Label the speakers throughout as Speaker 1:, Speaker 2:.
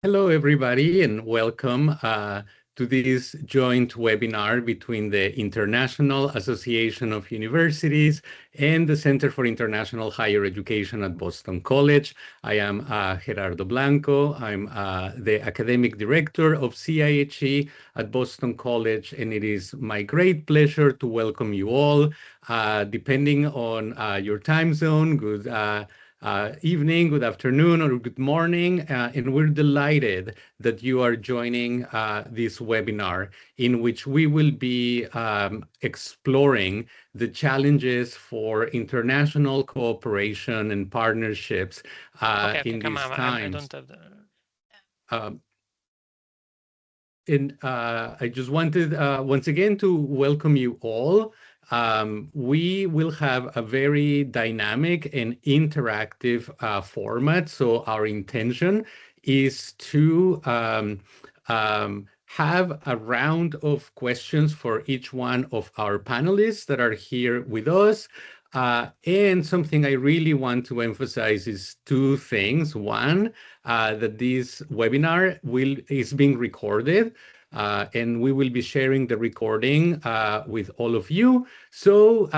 Speaker 1: Hello, everybody, and welcome to this joint webinar between the International Association of Universities and the Center for International Higher Education at Boston College. I am Gerardo Blanco. I'm the Academic Director of CIHE at Boston College, and it is my great pleasure to welcome you all, depending on your time zone. Good evening, good afternoon, or good morning, and we're delighted that you are joining this webinar in which we will be exploring the challenges for international cooperation and partnerships in these times.
Speaker 2: I don't have
Speaker 1: I just wanted once again to welcome you all. We will have a very dynamic and interactive format. So our intention is to have a round of questions for each one of our panelists that are here with us. And something I really want to emphasize is two things. One, that this webinar is being recorded, and we will be sharing the recording with all of you. So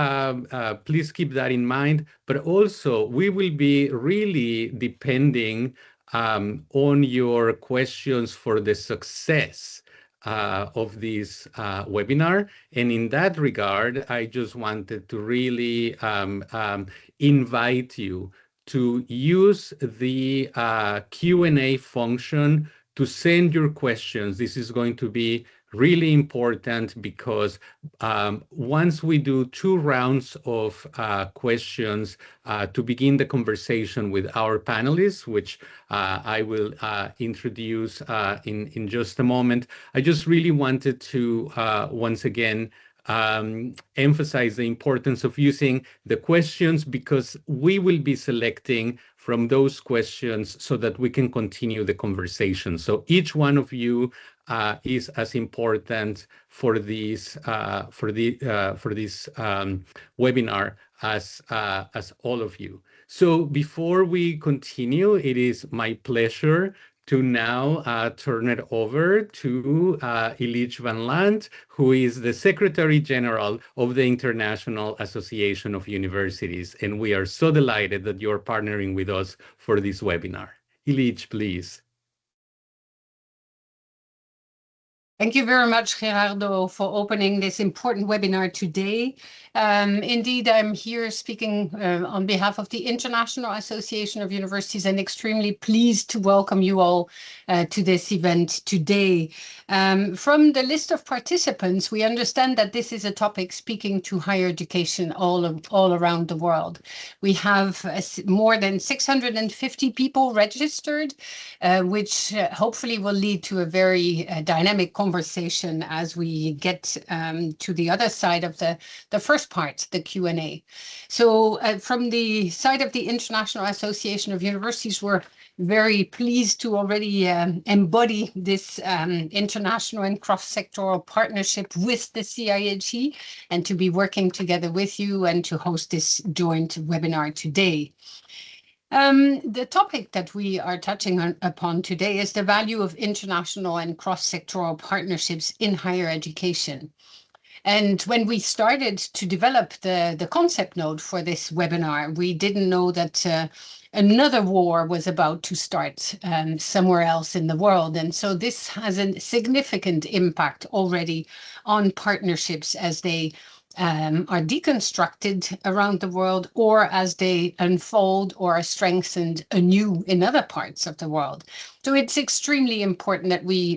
Speaker 1: please keep that in mind. But also, we will be really depending on your questions for the success of this webinar. And in that regard, I just wanted to really invite you to use the Q&A function to send your questions. This is going to be really important because once we do 2 rounds of questions to begin the conversation with our panelists, which I will introduce in just a moment, I just really wanted to once again emphasize the importance of using the questions, because we will be selecting from those questions so that we can continue the conversation. So each one of you is as important for this webinar as all of you. So before we continue, it is my pleasure to now turn it over to Illich van Land, who is the Secretary General of the International Association of Universities. And we are so delighted that you're partnering with us for this webinar. Illich, please.
Speaker 3: Thank you very much, Gerardo, for opening this important webinar today. Indeed, I'm here speaking on behalf of the International Association of Universities and extremely pleased to welcome you all to this event today. From the list of participants, we understand that this is a topic speaking to higher education all around the world. We have more than 650 people registered, which hopefully will lead to a very dynamic conversation as we get to the other side of the first part, the Q&A. So from the side of the International Association of Universities, we're very pleased to already embody this international and cross-sectoral partnership with the CIHE and to be working together with you and to host this joint webinar today. The topic that we are touching upon today is the value of international and cross-sectoral partnerships in higher education. And when we started to develop the concept note for this webinar, we didn't know that another war was about to start somewhere else in the world. And so this has a significant impact already on partnerships as they are deconstructed around the world, or as they unfold or are strengthened anew in other parts of the world. So it's extremely important that we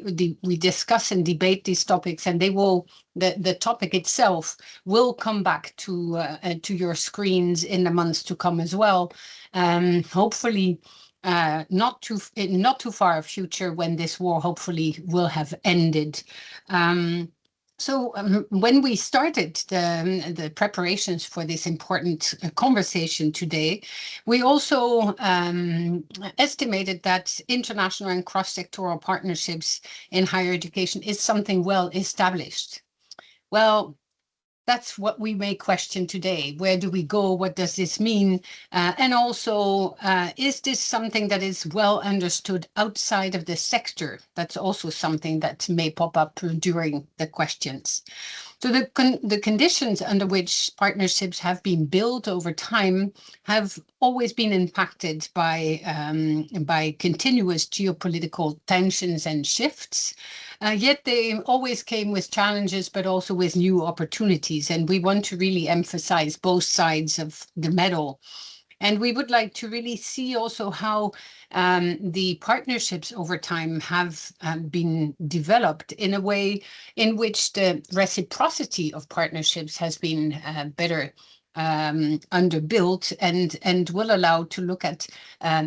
Speaker 3: discuss and debate these topics, and the topic itself will come back to your screens in the months to come as well. Hopefully, not too far a future, when this war hopefully will have ended. So when we started the preparations for this important conversation today, we also estimated that international and cross-sectoral partnerships in higher education is something well established. Well, that's what we may question today. Where do we go? What does this mean? And also, is this something that is well understood outside of the sector? That's also something that may pop up during the questions. So the conditions under which partnerships have been built over time have always been impacted by continuous geopolitical tensions and shifts. Yet they always came with challenges, but also with new opportunities. And we want to really emphasize both sides of the medal. And we would like to really see also how the partnerships over time have been developed in a way in which the reciprocity of partnerships has been better underbuilt and will allow to look at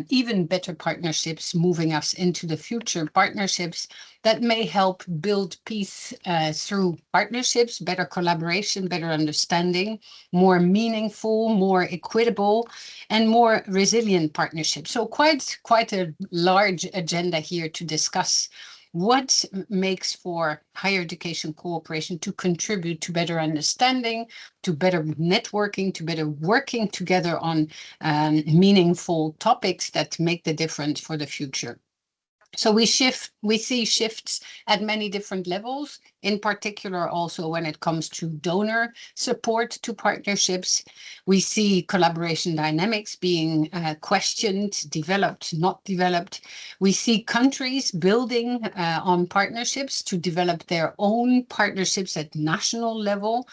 Speaker 3: even better partnerships moving us into the future, partnerships that may help build peace through partnerships, better collaboration, better understanding, more meaningful, more equitable, and more resilient partnerships. So quite a large agenda here to discuss what makes for higher education cooperation to contribute to better understanding, to better networking, to better working together on meaningful topics that make the difference for the future. So we see shifts at many different levels, in particular also when it comes to donor support to partnerships. We see collaboration dynamics being questioned, developed, not developed. We see countries building on partnerships to develop their own partnerships at national level.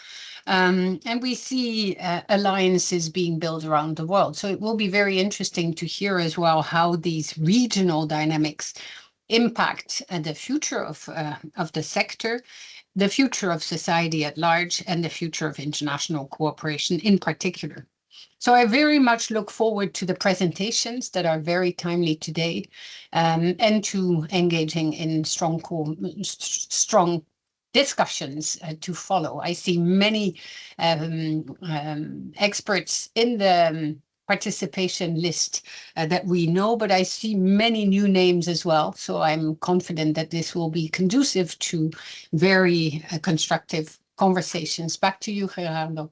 Speaker 3: And we see alliances being built around the world. So it will be very interesting to hear as well how these regional dynamics impact the future of the sector, the future of society at large, and the future of international cooperation in particular. So I very much look forward to the presentations that are very timely today, and to engaging in strong discussions to follow. I see many experts in the participation list that we know, but I see many new names as well. So I'm confident that this will be conducive to very constructive conversations. Back to you, Gerardo.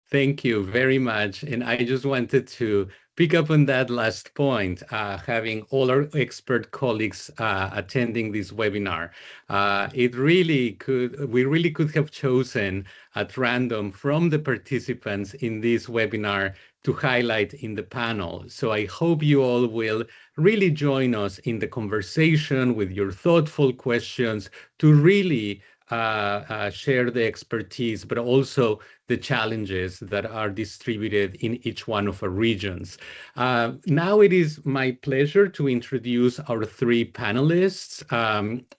Speaker 1: Thank you very much. And I just wanted to pick up on that last point, having all our expert colleagues attending this webinar. We really could have chosen at random from the participants in this webinar to highlight in the panel. So I hope you all will really join us in the conversation with your thoughtful questions to really share the expertise, but also the challenges that are distributed in each one of our regions. Now it is my pleasure to introduce our three panelists,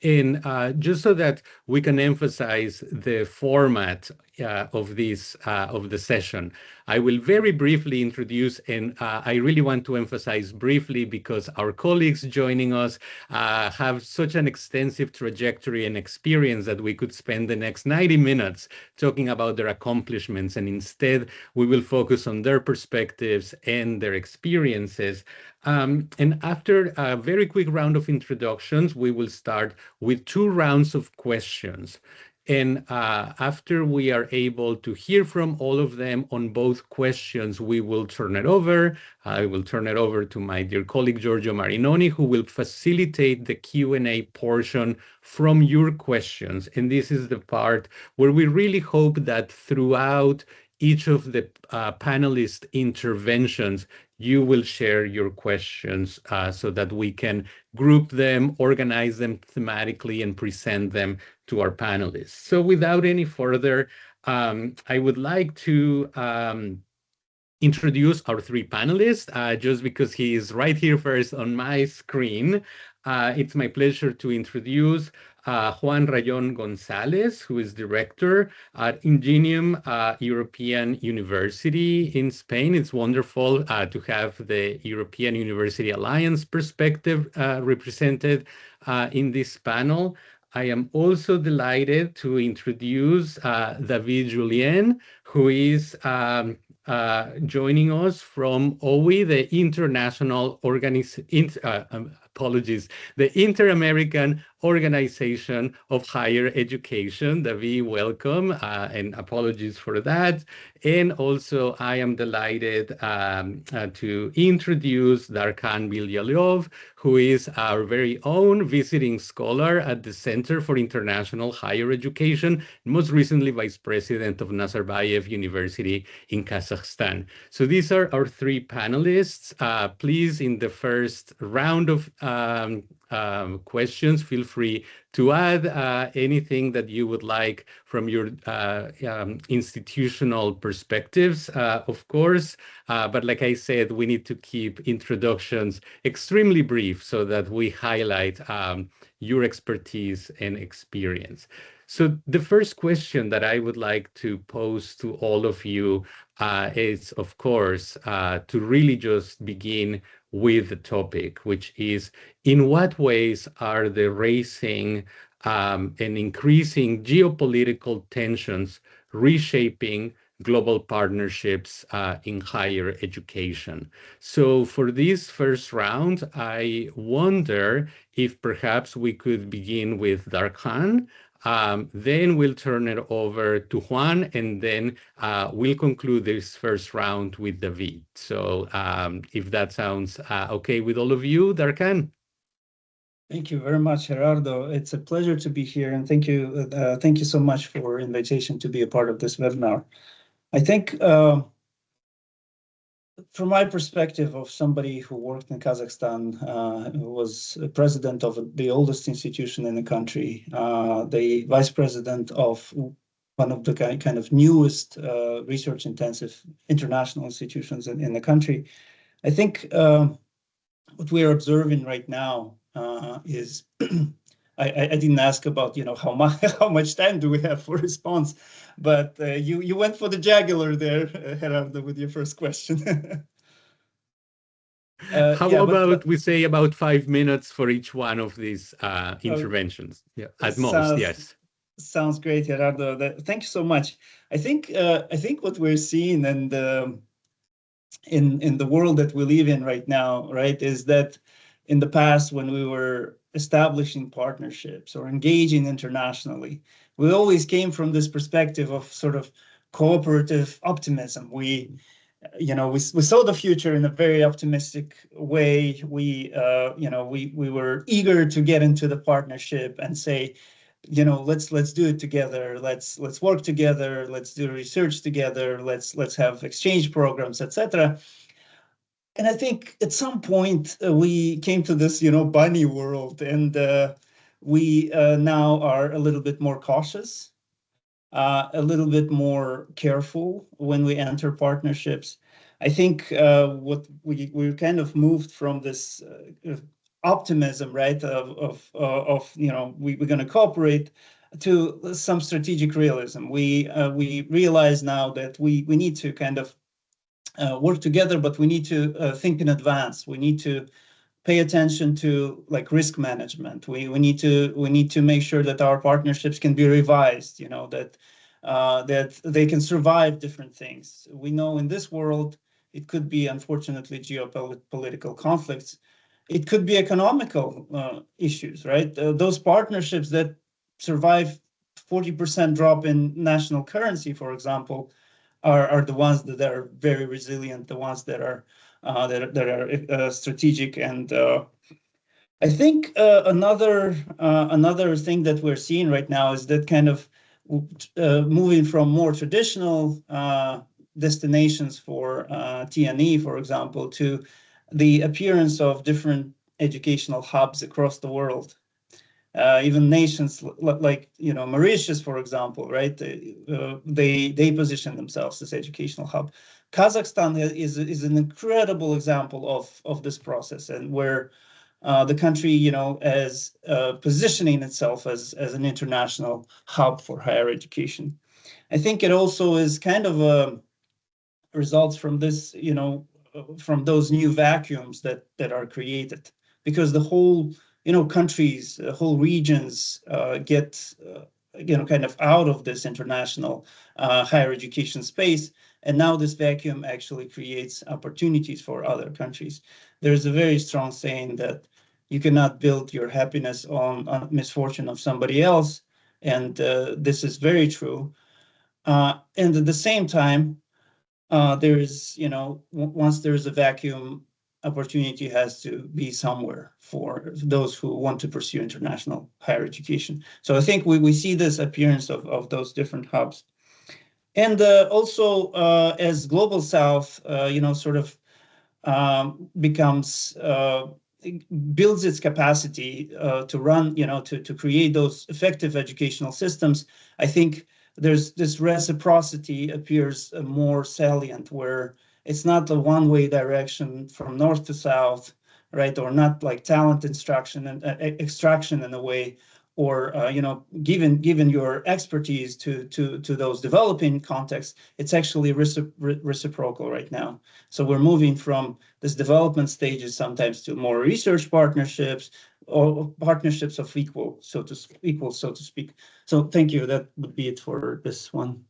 Speaker 1: and just so that we can emphasize the format of the session. I will very briefly introduce, and I really want to emphasize briefly because our colleagues joining us have such an extensive trajectory and experience that we could spend the next 90 minutes talking about their accomplishments, and instead we will focus on their perspectives and their experiences. And after a very quick round of introductions, we will start with 2 rounds of questions. And after we are able to hear from all of them on both questions, we will turn it over. I will turn it over to my dear colleague, Giorgio Marinoni, who will facilitate the Q&A portion from your questions. And this is the part where we really hope that throughout each of the panelist interventions, you will share your questions so that we can group them, organize them thematically, and present them to our panelists. So without any further, I would like to introduce our 3 panelists, just because he is right here first on my screen. It's my pleasure to introduce Juan Rayon Gonzalez, who is director at Ingenium European University in Spain. It's wonderful to have the European University Alliance perspective represented in this panel. I am also delighted to introduce David Julien, who is joining us from OE, the International apologies, the Inter-American Organization of Higher Education, the V, welcome, and apologies for that. And also, I am delighted to introduce Darkhan Bilyalov, who is our very own visiting scholar at the Center for International Higher Education, most recently Vice President of Nazarbayev University in Kazakhstan. So these are our three panelists. Please, in the first round of questions, feel free to add anything that you would like from your institutional perspectives, of course. But like I said, we need to keep introductions extremely brief so that we highlight your expertise and experience. So the first question that I would like to pose to all of you is, of course, to really just begin with the topic, which is, in what ways are the rising and increasing geopolitical tensions reshaping global partnerships in higher education? So for this first round, I wonder if perhaps we could begin with Darkhan. Then we'll turn it over to Juan, and then we'll conclude this first round with David. So if that sounds okay with all of you, Darkhan.
Speaker 4: Thank you very much, Gerardo. It's a pleasure to be here, and thank you so much for invitation to be a part of this webinar. I think from my perspective of somebody who worked in Kazakhstan, who was president of the oldest institution in the country, the vice president of one of the kind of newest research-intensive international institutions in the country, I think what we are observing right now is I didn't ask about how much time do we have for response, but you went for the jugular there, Gerardo, with your first question.
Speaker 1: How about we say about 5 minutes for each one of these interventions? Yeah, at most, yes.
Speaker 4: Sounds great, Gerardo. Thank you so much. I think what we're seeing in the world that we live in right now, right, is that in the past, when we were establishing partnerships or engaging internationally, we always came from this perspective of sort of cooperative optimism. We saw the future in a very optimistic way. We were eager to get into the partnership and say, let's do it together. Let's work together. Let's do research together. Let's have exchange programs, etc. And I think at some point we came to this, bunny world, and we now are a little bit more cautious, a little bit more careful when we enter partnerships. I think what we kind of moved from this optimism, right, of we're going to cooperate, to some strategic realism. We realize now that we need to kind of work together, but we need to think in advance. We need to pay attention to risk management. We need to make sure that our partnerships can be revised. That they can survive different things. We know in this world it could be, unfortunately, geopolitical conflicts. It could be economical issues, right? Those partnerships that survive 40% drop in national currency, for example, are the ones that are very resilient, the ones that are strategic. And I think another thing that we're seeing right now is that kind of moving from more traditional destinations for T&E, for example, to the appearance of different educational hubs across the world. Even nations like Mauritius, for example, right? They position themselves as educational hub. Kazakhstan is an incredible example of this process, and where the country, is positioning itself as an international hub for higher education. I think it also is kind of results from this, from those new vacuums that are created, because the whole countries, whole regions get kind of out of this international higher education space, and now this vacuum actually creates opportunities for other countries. There's a very strong saying that You cannot build your happiness on misfortune of somebody else. And this is very true. And at the same time, there is, once there is a vacuum, opportunity has to be somewhere for those who want to pursue international higher education. So I think we see this appearance of those different hubs. And also, as Global South, sort of becomes, builds its capacity to run, to create those effective educational systems, I think there's this reciprocity appears more salient, where it's not a one-way direction from north to south, right? Or not like talent instruction and extraction in a way, or given your expertise to those developing contexts, it's actually reciprocal right now. So we're moving from this development stages sometimes to more research partnerships, or partnerships of equal, so to speak. So thank you. That would be it for this one.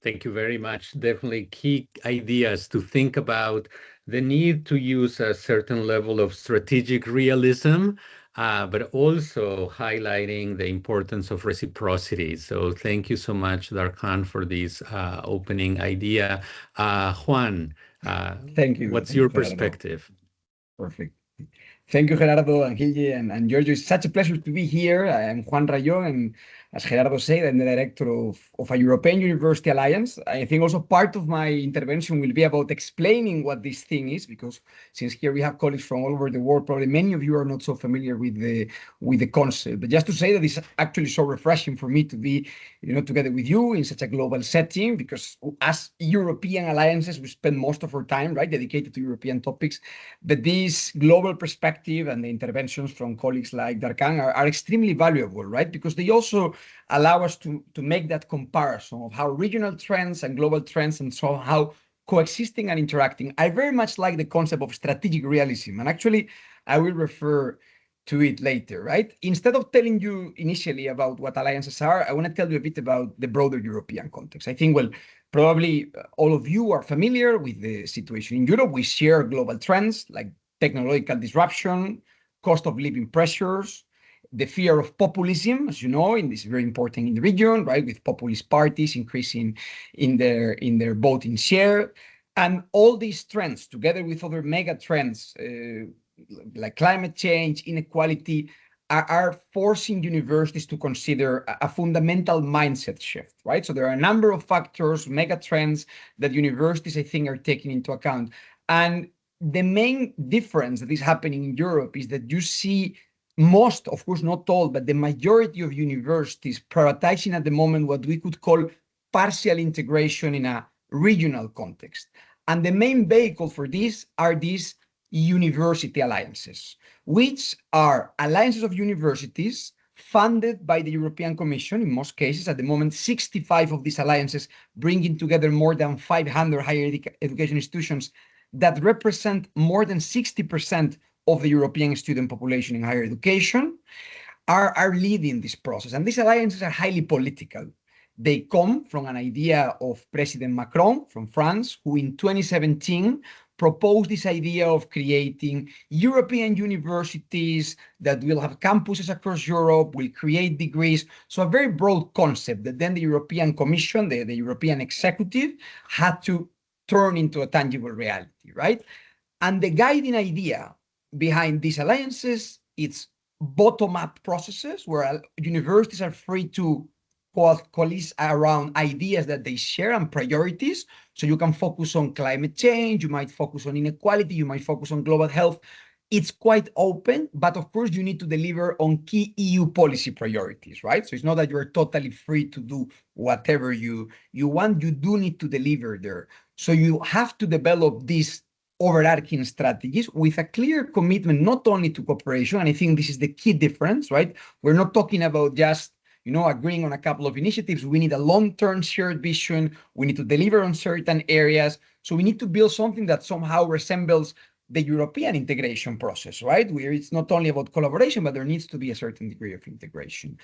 Speaker 1: Thank you very much. Definitely key ideas to think about the need to use a certain level of strategic realism, but also highlighting the importance of reciprocity. So thank you so much, Darkhan, for this opening idea. Juan,
Speaker 5: Thank you.
Speaker 1: What's
Speaker 5: Thank
Speaker 1: your
Speaker 5: you, Gerardo.
Speaker 1: perspective?
Speaker 5: Perfect. Thank you, Gerardo and Gilje and Giorgio. It's such a pleasure to be here. I am Juan Rayón, and as Gerardo said, I'm the director of a European University Alliance. I think also part of my intervention will be about explaining what this thing is, because since here we have colleagues from all over the world, probably many of you are not so familiar with the concept. But just to say that it's actually so refreshing for me to be, together with you in such a global setting, because as European alliances, we spend most of our time, right, dedicated to European topics. But this global perspective and the interventions from colleagues like Darkhan are extremely valuable, right? Because they also allow us to make that comparison of how regional trends and global trends and so how coexisting and interacting. I very much like the concept of strategic realism, and actually I will refer to it later, right? Instead of telling you initially about what alliances are, I want to tell you a bit about the broader European context. I think, well, probably all of you are familiar with the situation in Europe. We share global trends like technological disruption, cost of living pressures, the fear of populism, as you know, in this very important in the region, right, with populist parties increasing in their voting share. And all these trends, together with other mega trends like climate change, inequality, are forcing universities to consider a fundamental mindset shift, right? So there are a number of factors, mega trends that universities, I think, are taking into account. And the main difference that is happening in Europe is that you see most, of course, not all, but the majority of universities prioritizing at the moment what we could call partial integration in a regional context. And the main vehicle for this are these university alliances, which are alliances of universities funded by the European Commission. In most cases, at the moment, 65 of these alliances, bringing together more than 500 higher education institutions that represent more than 60% of the European student population in higher education, are leading this process. And these alliances are highly political. They come from an idea of President Macron from France, who in 2017 proposed this idea of creating European universities that will have campuses across Europe, will create degrees. So a very broad concept that then the European Commission, the European executive, had to turn into a tangible reality, right? And the guiding idea behind these alliances, it's bottom-up processes where universities are free to coalesce around ideas that they share and priorities. So you can focus on climate change, you might focus on inequality, you might focus on global health. It's quite open, but of course you need to deliver on key EU policy priorities, right? So it's not that you're totally free to do whatever you want, you do need to deliver there. So you have to develop these overarching strategies with a clear commitment, not only to cooperation, and I think this is the key difference, right? We're not talking about just agreeing on a couple of initiatives. We need a long-term shared vision. We need to deliver on certain areas. So we need to build something that somehow resembles the European integration process, right? Where it's not only about collaboration, but there needs to be a certain degree of integration.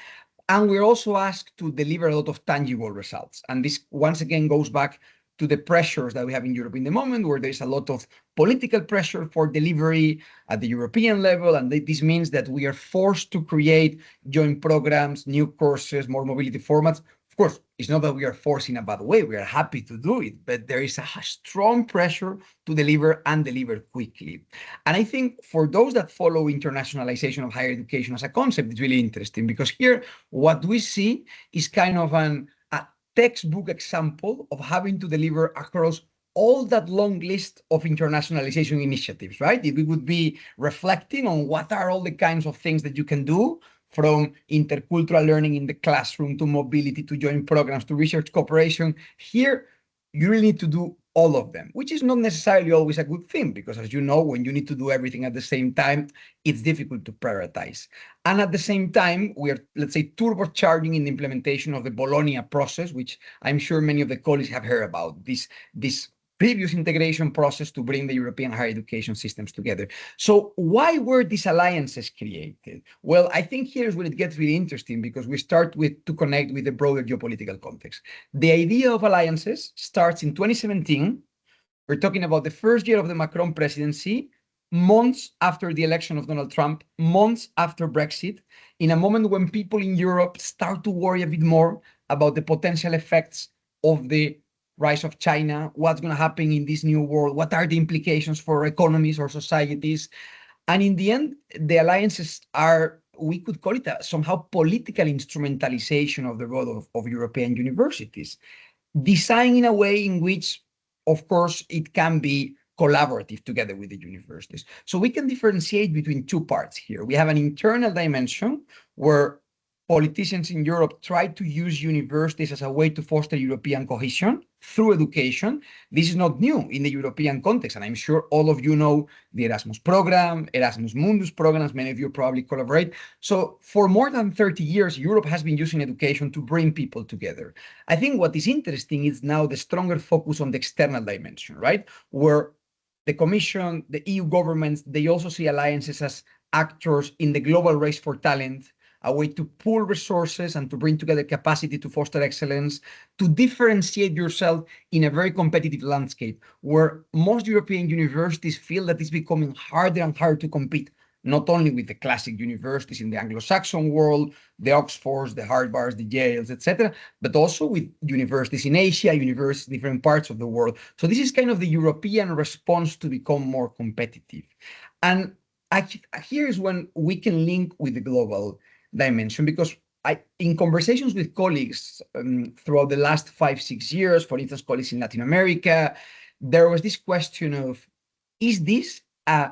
Speaker 5: And we're also asked to deliver a lot of tangible results. And this once again goes back to the pressures that we have in Europe in the moment, where there's a lot of political pressure for delivery at the European level. And this means that we are forced to create joint programs, new courses, more mobility formats. Of course, it's not that we are forced in a bad way. We are happy to do it, but there is a strong pressure to deliver and deliver quickly. And I think for those that follow internationalization of higher education as a concept, it's really interesting, because here what we see is kind of a textbook example of having to deliver across all that long list of internationalization initiatives, right? If we would be reflecting on what are all the kinds of things that you can do, from intercultural learning in the classroom to mobility to joint programs to research cooperation, here you really need to do all of them, which is not necessarily always a good thing, because as you know, when you need to do everything at the same time, it's difficult to prioritize. And at the same time, we are, let's say, turbocharging in the implementation of the Bologna process, which I'm sure many of the colleagues have heard about, this previous integration process to bring the European higher education systems together. So why were these alliances created? Well, I think here's where it gets really interesting, because we start to connect with the broader geopolitical context. The idea of alliances starts in 2017. We're talking about the first year of the Macron presidency, months after the election of Donald Trump, months after Brexit, in a moment when people in Europe start to worry a bit more about the potential effects of the rise of China, what's going to happen in this new world, what are the implications for economies or societies. And in the end, the alliances are, we could call it a somehow political instrumentalization of the role of European universities, designed in a way in which, of course, it can be collaborative together with the universities. So we can differentiate between two parts here. We have an internal dimension where politicians in Europe try to use universities as a way to foster European cohesion through education. This is not new in the European context, and I'm sure all of you know the Erasmus program, Erasmus Mundus programs, many of you probably collaborate. So for more than 30 years, Europe has been using education to bring people together. I think what is interesting is now the stronger focus on the external dimension, right? Where the Commission, the EU governments, they also see alliances as actors in the global race for talent, a way to pool resources and to bring together capacity to foster excellence, to differentiate yourself in a very competitive landscape where most European universities feel that it's becoming harder and harder to compete, not only with the classic universities in the Anglo-Saxon world, the Oxfords, the Harvards, the Yales, etc., but also with universities in Asia, universities in different parts of the world. So this is kind of the European response to become more competitive. And here is when we can link with the global dimension, because in conversations with colleagues throughout the last 5-6 years, for instance, colleagues in Latin America, there was this question of, is this a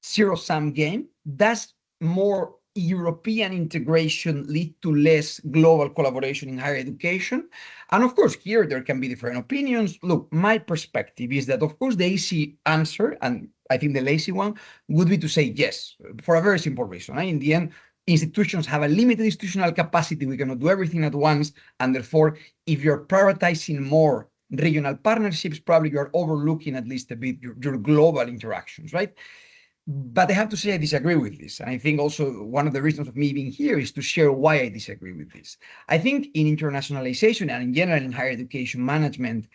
Speaker 5: zero-sum game? Does more European integration lead to less global collaboration in higher education? And of course, here there can be different opinions. Look, my perspective is that, of course, the easy answer, and I think the lazy one, would be to say yes, for a very simple reason. In the end, institutions have a limited institutional capacity. We cannot do everything at once. And therefore, if you're prioritizing more regional partnerships, probably you're overlooking at least a bit your global interactions, right? But I have to say I disagree with this. And I think also one of the reasons of me being here is to share why I disagree with this. I think in internationalization and in general in higher education management,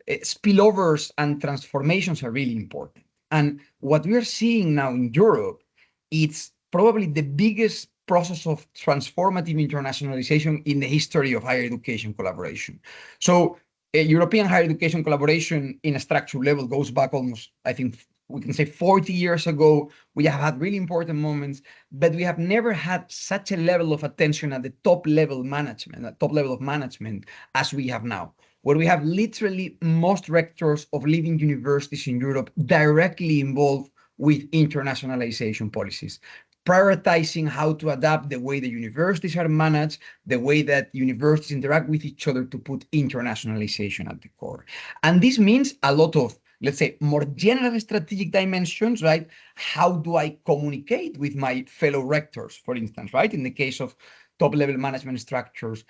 Speaker 5: spillovers and transformations are really important. And what we are seeing now in Europe, it's probably the biggest process of transformative internationalization in the history of higher education collaboration. So European higher education collaboration in a structural level goes back almost, I think, we can say 40 years ago. We have had really important moments, but we have never had such a level of attention at the top level of management as we have now, where we have literally most rectors of leading universities in Europe directly involved with internationalization policies, prioritizing how to adapt the way the universities are managed, the way that universities interact with each other to put internationalization at the core. And this means a lot of, let's say, more general strategic dimensions, right? How do I communicate with my fellow rectors, for instance, right? In the case of top-level management structures,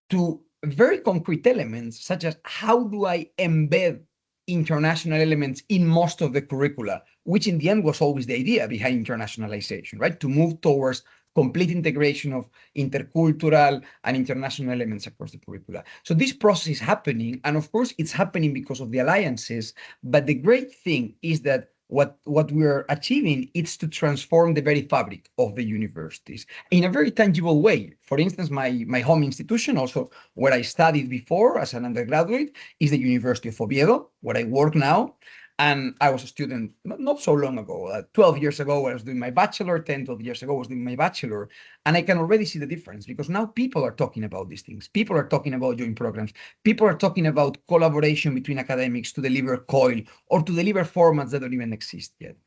Speaker 5: to very concrete elements, such as how do I embed international elements in most of the curricula, which in the end was always the idea behind internationalization, right? To move towards complete integration of intercultural and international elements across the curricula. So this process is happening, and of course it's happening because of the alliances, but the great thing is that what we're achieving is to transform the very fabric of the universities in a very tangible way. For instance, my home institution, also where I studied before as an undergraduate, is the University of Oviedo, where I work now. And I was a student not so long ago, 12 years ago, I was doing my bachelor, 10, 12 years ago, I was doing my bachelor. And I can already see the difference because now people are talking about these things. People are talking about joint programs. People are talking about collaboration between academics to deliver COIL or to deliver formats that don't even exist yet.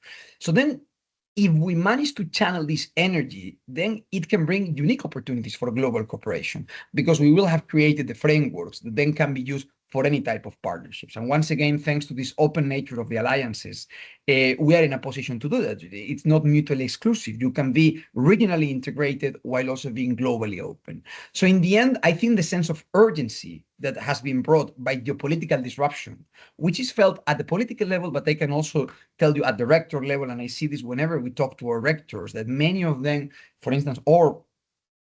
Speaker 5: So then if we manage to channel this energy, then it can bring unique opportunities for global cooperation because we will have created the frameworks that then can be used for any type of partnerships. And once again, thanks to this open nature of the alliances, we are in a position to do that. It's not mutually exclusive. You can be regionally integrated while also being globally open. So in the end, I think the sense of urgency that has been brought by geopolitical disruption, which is felt at the political level, but I can also tell you at the rector level, and I see this whenever we talk to our rectors, that many of them, for instance, our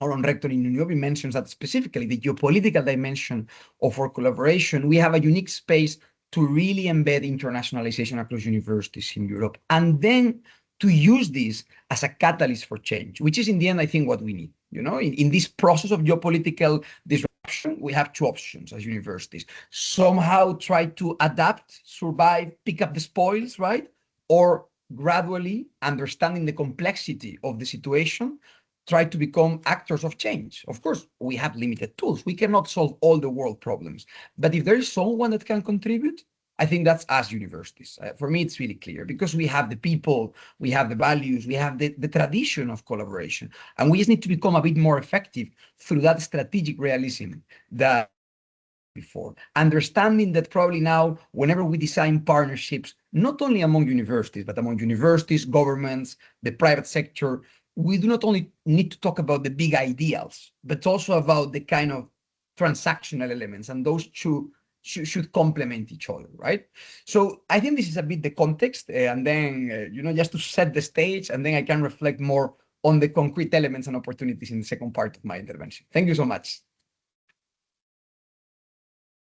Speaker 5: own rector in New York mentions that specifically the geopolitical dimension of our collaboration, we have a unique space to really embed internationalization across universities in Europe, and then to use this as a catalyst for change, which is in the end, I think, what we need. You know, in this process of geopolitical disruption, we have two options as universities: somehow try to adapt, survive, pick up the spoils, right? Or gradually, understanding the complexity of the situation, try to become actors of change. Of course, we have limited tools. We cannot solve all the world problems. But if there is someone that can contribute, I think that's us universities. For me, it's really clear because we have the people, we have the values, we have the tradition of collaboration. And we just need to become a bit more effective through that strategic realism that before. Understanding that probably now, whenever we design partnerships, not only among universities, but among universities, governments, the private sector, we do not only need to talk about the big ideals, but also about the kind of transactional elements, and those two should complement each other, right? So I think this is a bit the context, and then, just to set the stage, and then I can reflect more on the concrete elements and opportunities in the second part of my intervention. Thank you so much.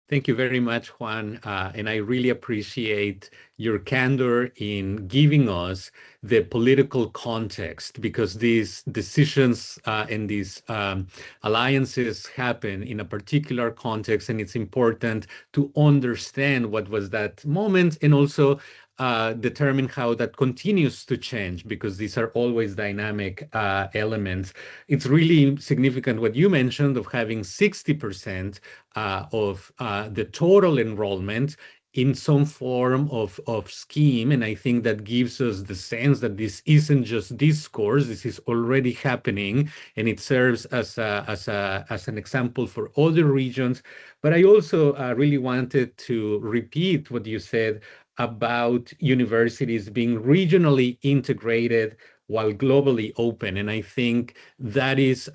Speaker 1: Thank you very much, Juan. And I really appreciate your candor in giving us the political context, because these decisions and these alliances happen in a particular context, and it's important to understand what was that moment and also determine how that continues to change, because these are always dynamic elements. It's really significant what you mentioned of having 60% of the total enrollment in some form of scheme. And I think that gives us the sense that this isn't just discourse, this is already happening, and it serves as an example for other regions. But I also really wanted to repeat what you said about universities being regionally integrated while globally open. And I think that is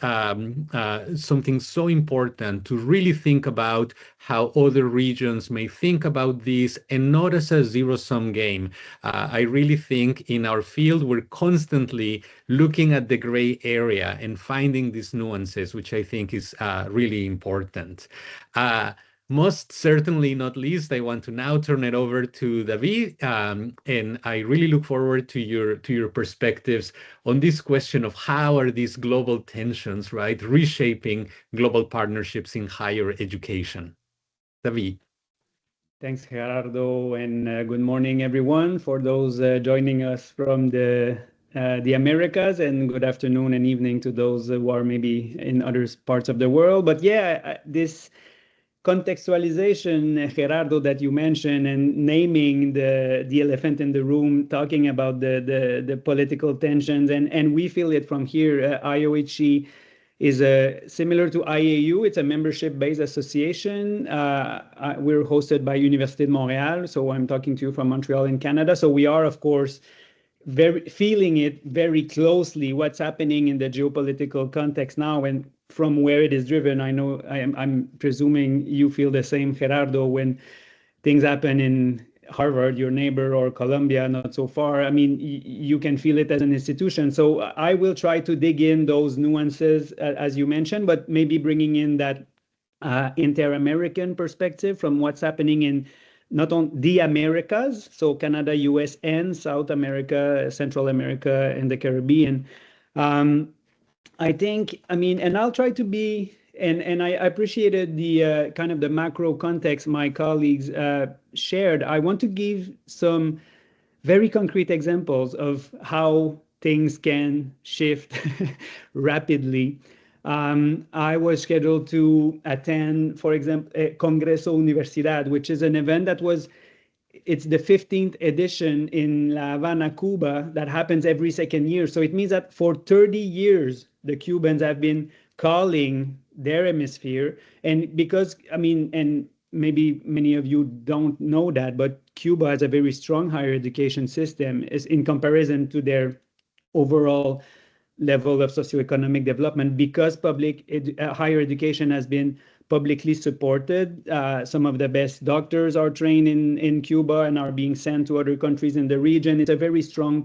Speaker 1: something so important to really think about how other regions may think about this, and not as a zero-sum game. I really think in our field, we're constantly looking at the gray area and finding these nuances, which I think is really important. Most certainly not least, I want to now turn it over to David, and I really look forward to your perspectives on this question of how are these global tensions, right, reshaping global partnerships in higher education. David.
Speaker 6: Thanks, Gerardo, and good morning, everyone. For those joining us from the Americas, and good afternoon and evening to those who are maybe in other parts of the world. But yeah, this contextualization, Gerardo, that you mentioned, and naming the elephant in the room, talking about the political tensions, and we feel it from here. IOHE is similar to IAU. It's a membership-based association. We're hosted by Université de Montréal, so I'm talking to you from Montreal in Canada. So we are, of course, feeling it very closely, what's happening in the geopolitical context now, and from where it is driven. I know I'm presuming you feel the same, Gerardo, when things happen in Harvard, your neighbor, or Columbia, not so far. I mean, you can feel it as an institution. So I will try to dig in those nuances, as you mentioned, but maybe bringing in that inter-American perspective from what's happening in not only the Americas, so Canada, US, and South America, Central America, and the Caribbean. I think, I mean, and I'll try to be, and I appreciated the kind of the macro context my colleagues shared. I want to give some very concrete examples of how things can shift rapidly. I was scheduled to attend, for example, Congreso Universidad, which is an event that it's the 15th edition in La Habana, Cuba, that happens every second year. So it means that for 30 years, the Cubans have been calling their hemisphere. And because, I mean, and maybe many of you don't know that, but Cuba has a very strong higher education system in comparison to their overall level of socioeconomic development, because higher education has been publicly supported. Some of the best doctors are trained in Cuba and are being sent to other countries in the region. It's a very strong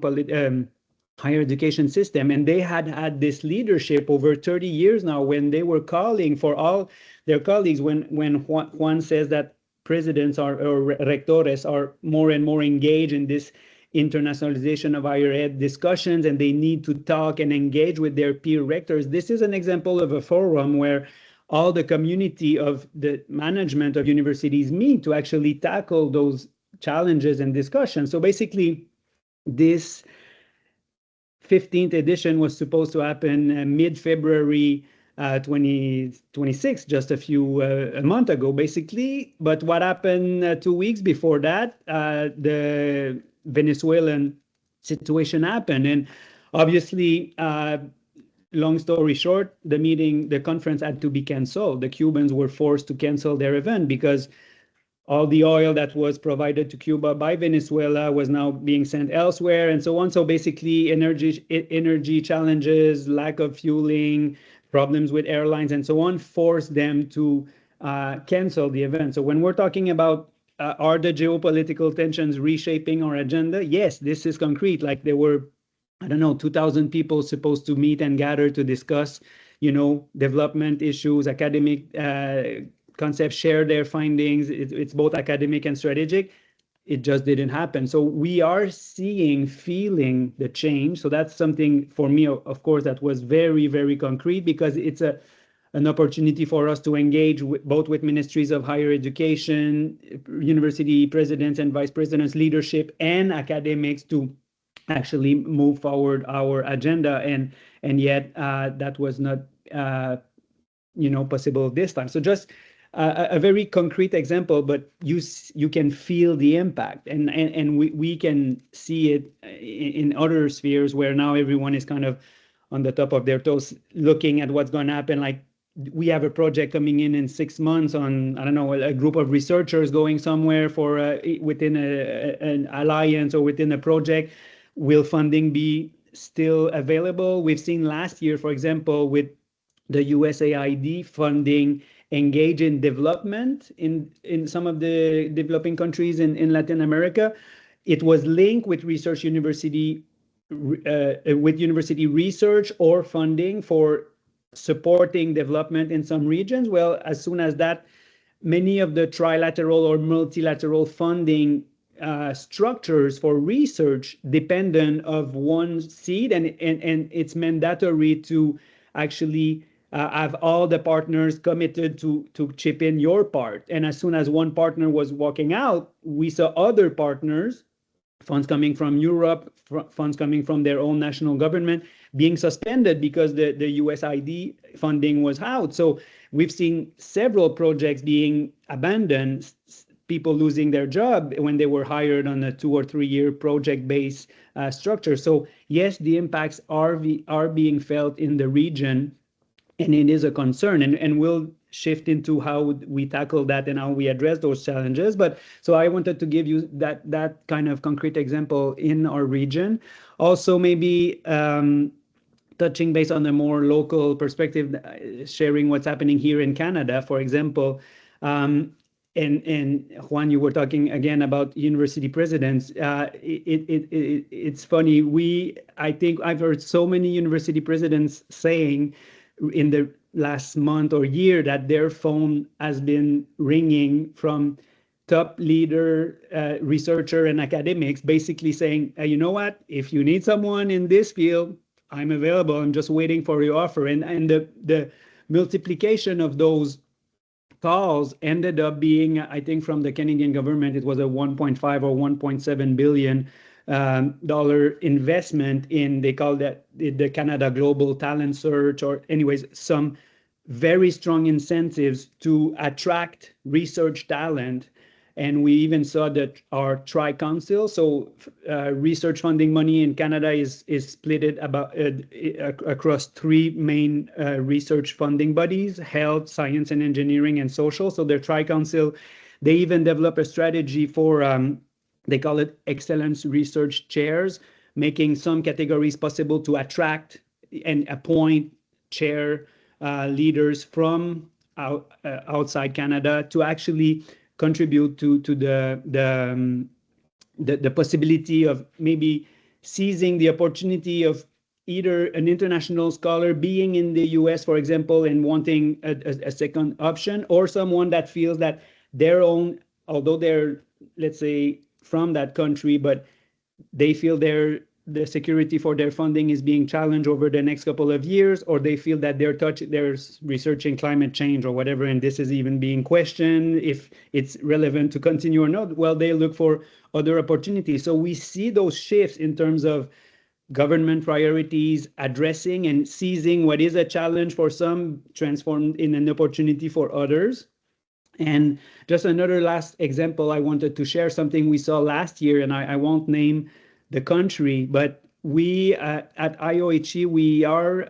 Speaker 6: higher education system. And they had this leadership over 30 years now, when they were calling for all their colleagues, when Juan says that presidents or rectores are more and more engaged in this internationalization of higher ed discussions, and they need to talk and engage with their peer rectors. This is an example of a forum where all the community of the management of universities meet to actually tackle those challenges and discussions. So basically, this 15th edition was supposed to happen mid-February 2026, just a month ago, basically. But what happened 2 weeks before that, the Venezuelan situation happened. And obviously, long story short, the conference had to be canceled. The Cubans were forced to cancel their event because all the oil that was provided to Cuba by Venezuela was now being sent elsewhere, and so on. So basically, energy challenges, lack of fueling, problems with airlines, and so on, forced them to cancel the event. So when we're talking about are the geopolitical tensions reshaping our agenda? Yes, this is concrete. Like, there were, I don't know, 2,000 people supposed to meet and gather to discuss, development issues, academic concepts, share their findings. It's both academic and strategic. It just didn't happen. So we are feeling the change. So that's something for me, of course, that was very, very concrete, because it's an opportunity for us to engage both with ministries of higher education, university presidents and vice presidents, leadership, and academics to actually move forward our agenda. And yet that was not possible this time. So just a very concrete example, but you can feel the impact, and we can see it in other spheres where now everyone is kind of on the top of their toes, looking at what's going to happen. Like, we have a project coming in 6 months on, I don't know, a group of researchers going somewhere for within an alliance or within a project. Will funding be still available? We've seen last year, for example, with the USAID funding engage in development in some of the developing countries in Latin America. It was linked with university research or funding for supporting development in some regions. Well, as soon as that, many of the trilateral or multilateral funding structures for research dependent of one seed, and it's mandatory to actually have all the partners committed to chip in your part. And as soon as one partner was walking out, we saw other partners, funds coming from Europe, funds coming from their own national government, being suspended because the USAID funding was out. So we've seen several projects being abandoned, people losing their job when they were hired on a 2 or 3 year project-based structure. So yes, the impacts are being felt in the region, and it is a concern, and we'll shift into how we tackle that and how we address those challenges. But so I wanted to give you that kind of concrete example in our region. Also, maybe touching base on a more local perspective, sharing what's happening here in Canada, for example. and Juan, you were talking again about university presidents. It's funny. I think I've heard so many university presidents saying in the last month or year that their phone has been ringing from top leader, researcher, and academics, basically saying, you know what, if you need someone in this field, I'm available. I'm just waiting for your offer. And the multiplication of those calls ended up being, I think, from the Canadian government, it was a 1.5 or 1.7 billion dollar investment in, they call that the Canada Global Talent Search, or anyways, some very strong incentives to attract research talent. And we even saw that our Tri-Council, so research funding money in Canada is split about across three main research funding bodies: health, science and engineering, and social. So their Tri-Council, they even develop a strategy for, they call it excellence research chairs, making some categories possible to attract and appoint chair leaders from outside Canada to actually contribute to the possibility of maybe seizing the opportunity of either an international scholar being in the US, for example, and wanting a second option, or someone that feels that their own, although they're, let's say, from that country, but they feel the security for their funding is being challenged over the next couple of years, or they feel that they're researching climate change or whatever, and this is even being questioned if it's relevant to continue or not. Well, they look for other opportunities. So we see those shifts in terms of government priorities, addressing and seizing what is a challenge for some, transformed in an opportunity for others. And just another last example, I wanted to share something we saw last year, and I won't name the country, but we at CIHE, we are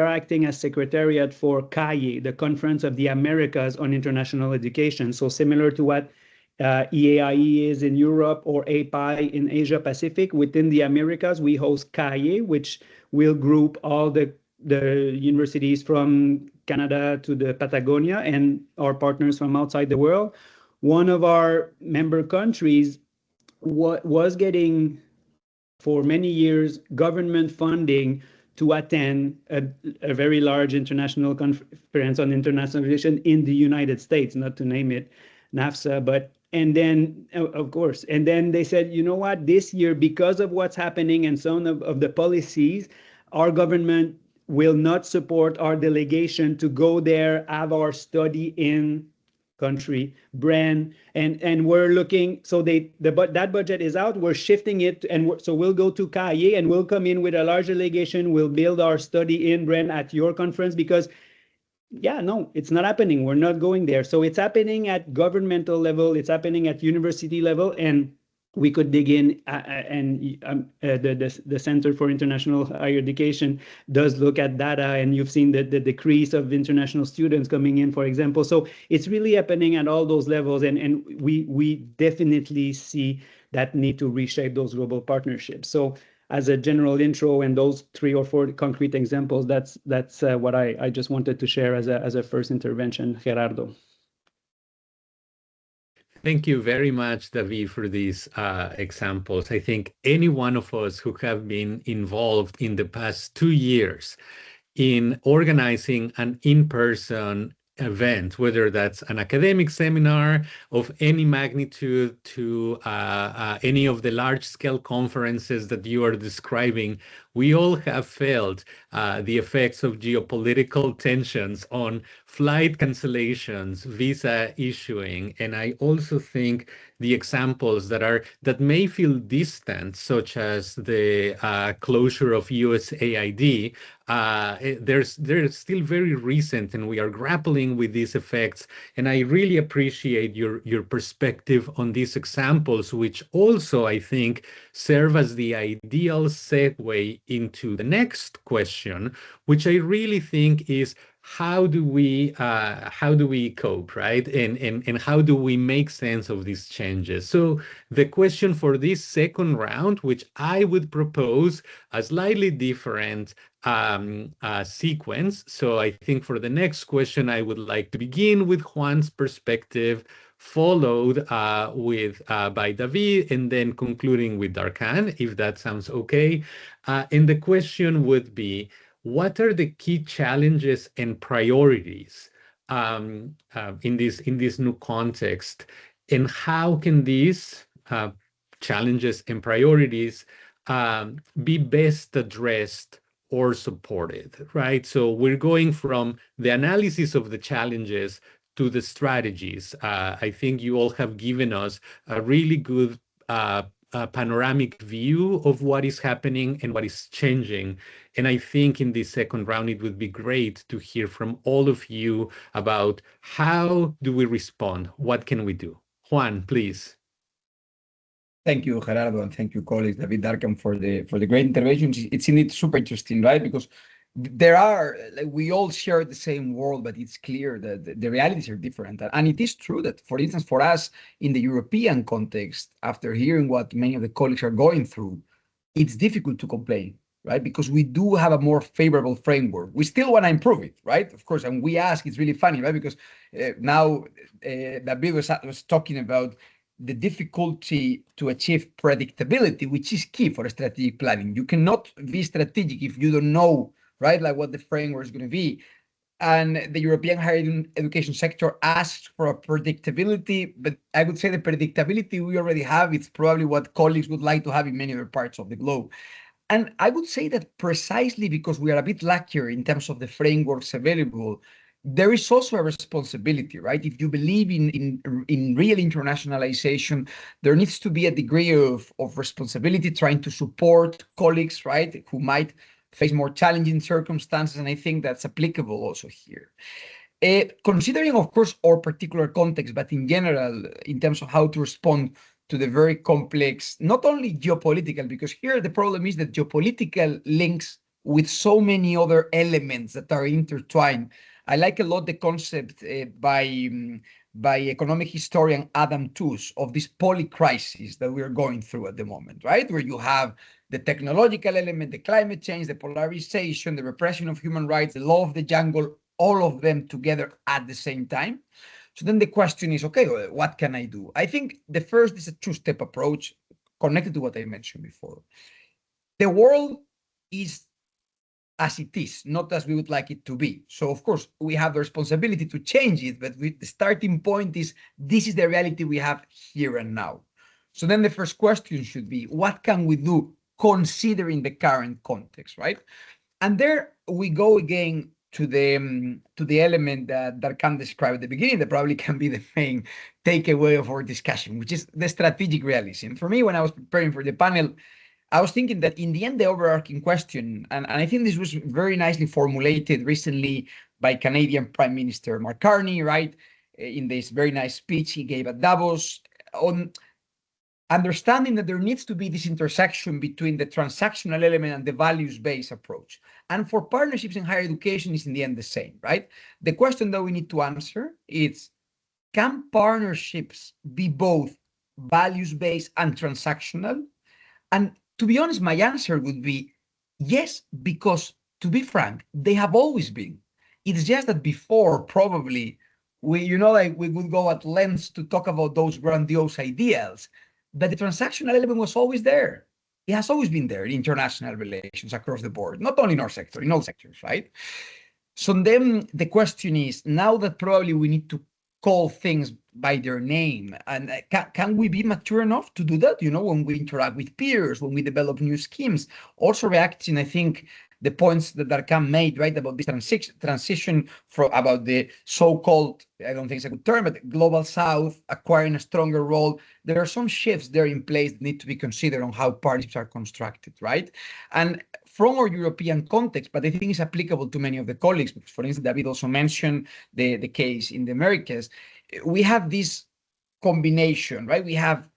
Speaker 6: acting as secretariat for CIHE, the Conference of the Americas on International Education. So similar to what EAIE is in Europe or API in Asia Pacific, within the Americas, we host CIHE, which will group all the universities from Canada to the Patagonia and our partners from outside the world. One of our member countries was getting, for many years, government funding to attend a very large international conference on internationalization in the United States, not to name it NAFSA, but, and then, of course, and then they said, you know what, this year, because of what's happening and some of the policies, our government will not support our delegation to go there, have our study in country brand, and we're looking, so that budget is out, we're shifting it, and so we'll go to CIHE and we'll come in with a large delegation, we'll build our study in brand at your conference, because yeah, no, it's not happening, we're not going there. So it's happening at governmental level, it's happening at university level, and we could dig in, and the Center for International Higher Education does look at data, and you've seen the decrease of international students coming in, for example. So it's really happening at all those levels, and we definitely see that need to reshape those global partnerships. So as a general intro and those 3 or 4 concrete examples, that's what I just wanted to share as a first intervention, Gerardo.
Speaker 1: Thank you very much, David, for these examples. I think any one of us who have been involved in the past 2 years in organizing an in-person event, whether that's an academic seminar of any magnitude to any of the large-scale conferences that you are describing, we all have felt the effects of geopolitical tensions on flight cancellations, visa issuing, and I also think the examples that may feel distant, such as the closure of USAID, they're still very recent, and we are grappling with these effects. And I really appreciate your perspective on these examples, which also I think serve as the ideal segue into the next question, which I really think is, how do we cope, right? And how do we make sense of these changes? So the question for this second round, which I would propose a slightly different sequence. So I think for the next question, I would like to begin with Juan's perspective, followed by David, and then concluding with Darkan, if that sounds okay. And the question would be, what are the key challenges and priorities in this new context, and how can these challenges and priorities be best addressed or supported, right? So we're going from the analysis of the challenges to the strategies. I think you all have given us a really good panoramic view of what is happening and what is changing. And I think in this second round, it would be great to hear from all of you about how do we respond? What can we do? Juan, please.
Speaker 5: Thank you, Gerardo, and thank you, colleagues, David, Darkan, for the great interventions. It's indeed super interesting, right? Because there are, like, we all share the same world, but it's clear that the realities are different. And it is true that, for instance, for us in the European context, after hearing what many of the colleagues are going through, it's difficult to complain, right? Because we do have a more favorable framework. We still want to improve it, right? Of course, and we ask, it's really funny, right? Because now David was talking about the difficulty to achieve predictability, which is key for strategic planning. You cannot be strategic if you don't know, right, like what the framework is going to be. And the European higher education sector asks for a predictability, but I would say the predictability we already have, it's probably what colleagues would like to have in many other parts of the globe. And I would say that precisely because we are a bit luckier in terms of the frameworks available, there is also a responsibility, right? If you believe in real internationalization, there needs to be a degree of responsibility trying to support colleagues, right, who might face more challenging circumstances. And I think that's applicable also here. Considering, of course, our particular context, but in general, in terms of how to respond to the very complex, not only geopolitical, because here the problem is that geopolitical links with so many other elements that are intertwined. I like a lot the concept by economic historian Adam Tooze of this polycrisis that we're going through at the moment, right? Where you have the technological element, the climate change, the polarization, the repression of human rights, the law of the jungle, all of them together at the same time. So then the question is, okay, what can I do? I think the first is a two-step approach connected to what I mentioned before. The world is as it is, not as we would like it to be. So of course, we have the responsibility to change it, but the starting point is, this is the reality we have here and now. So then the first question should be, what can we do considering the current context, right? And there we go again to the element that Darkan described at the beginning, that probably can be the main takeaway of our discussion, which is the strategic realism. For me, when I was preparing for the panel, I was thinking that in the end, the overarching question, and I think this was very nicely formulated recently by Canadian Prime Minister Mark Carney, right, in this very nice speech he gave at Davos, on understanding that there needs to be this intersection between the transactional element and the values-based approach. And for partnerships in higher education is in the end the same, right? The question that we need to answer is, can partnerships be both values-based and transactional? And to be honest, my answer would be yes, because to be frank, they have always been. It's just that before, probably, we would go at lengths to talk about those grandiose ideals, but the transactional element was always there. It has always been there in international relations across the board, not only in our sector, in all sectors, right? So then the question is, now that probably we need to call things by their name, and can we be mature enough to do that, when we interact with peers, when we develop new schemes, also reacting, I think, the points that Darkan made, right, about this transition about the so-called, I don't think it's a good term, but global south acquiring a stronger role. There are some shifts there in place that need to be considered on how partnerships are constructed, right? And from our European context, but I think it's applicable to many of the colleagues, because, for instance, David also mentioned the case in the Americas. We have this combination, right? We have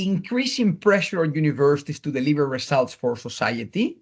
Speaker 5: increasing pressure on universities to deliver results for society.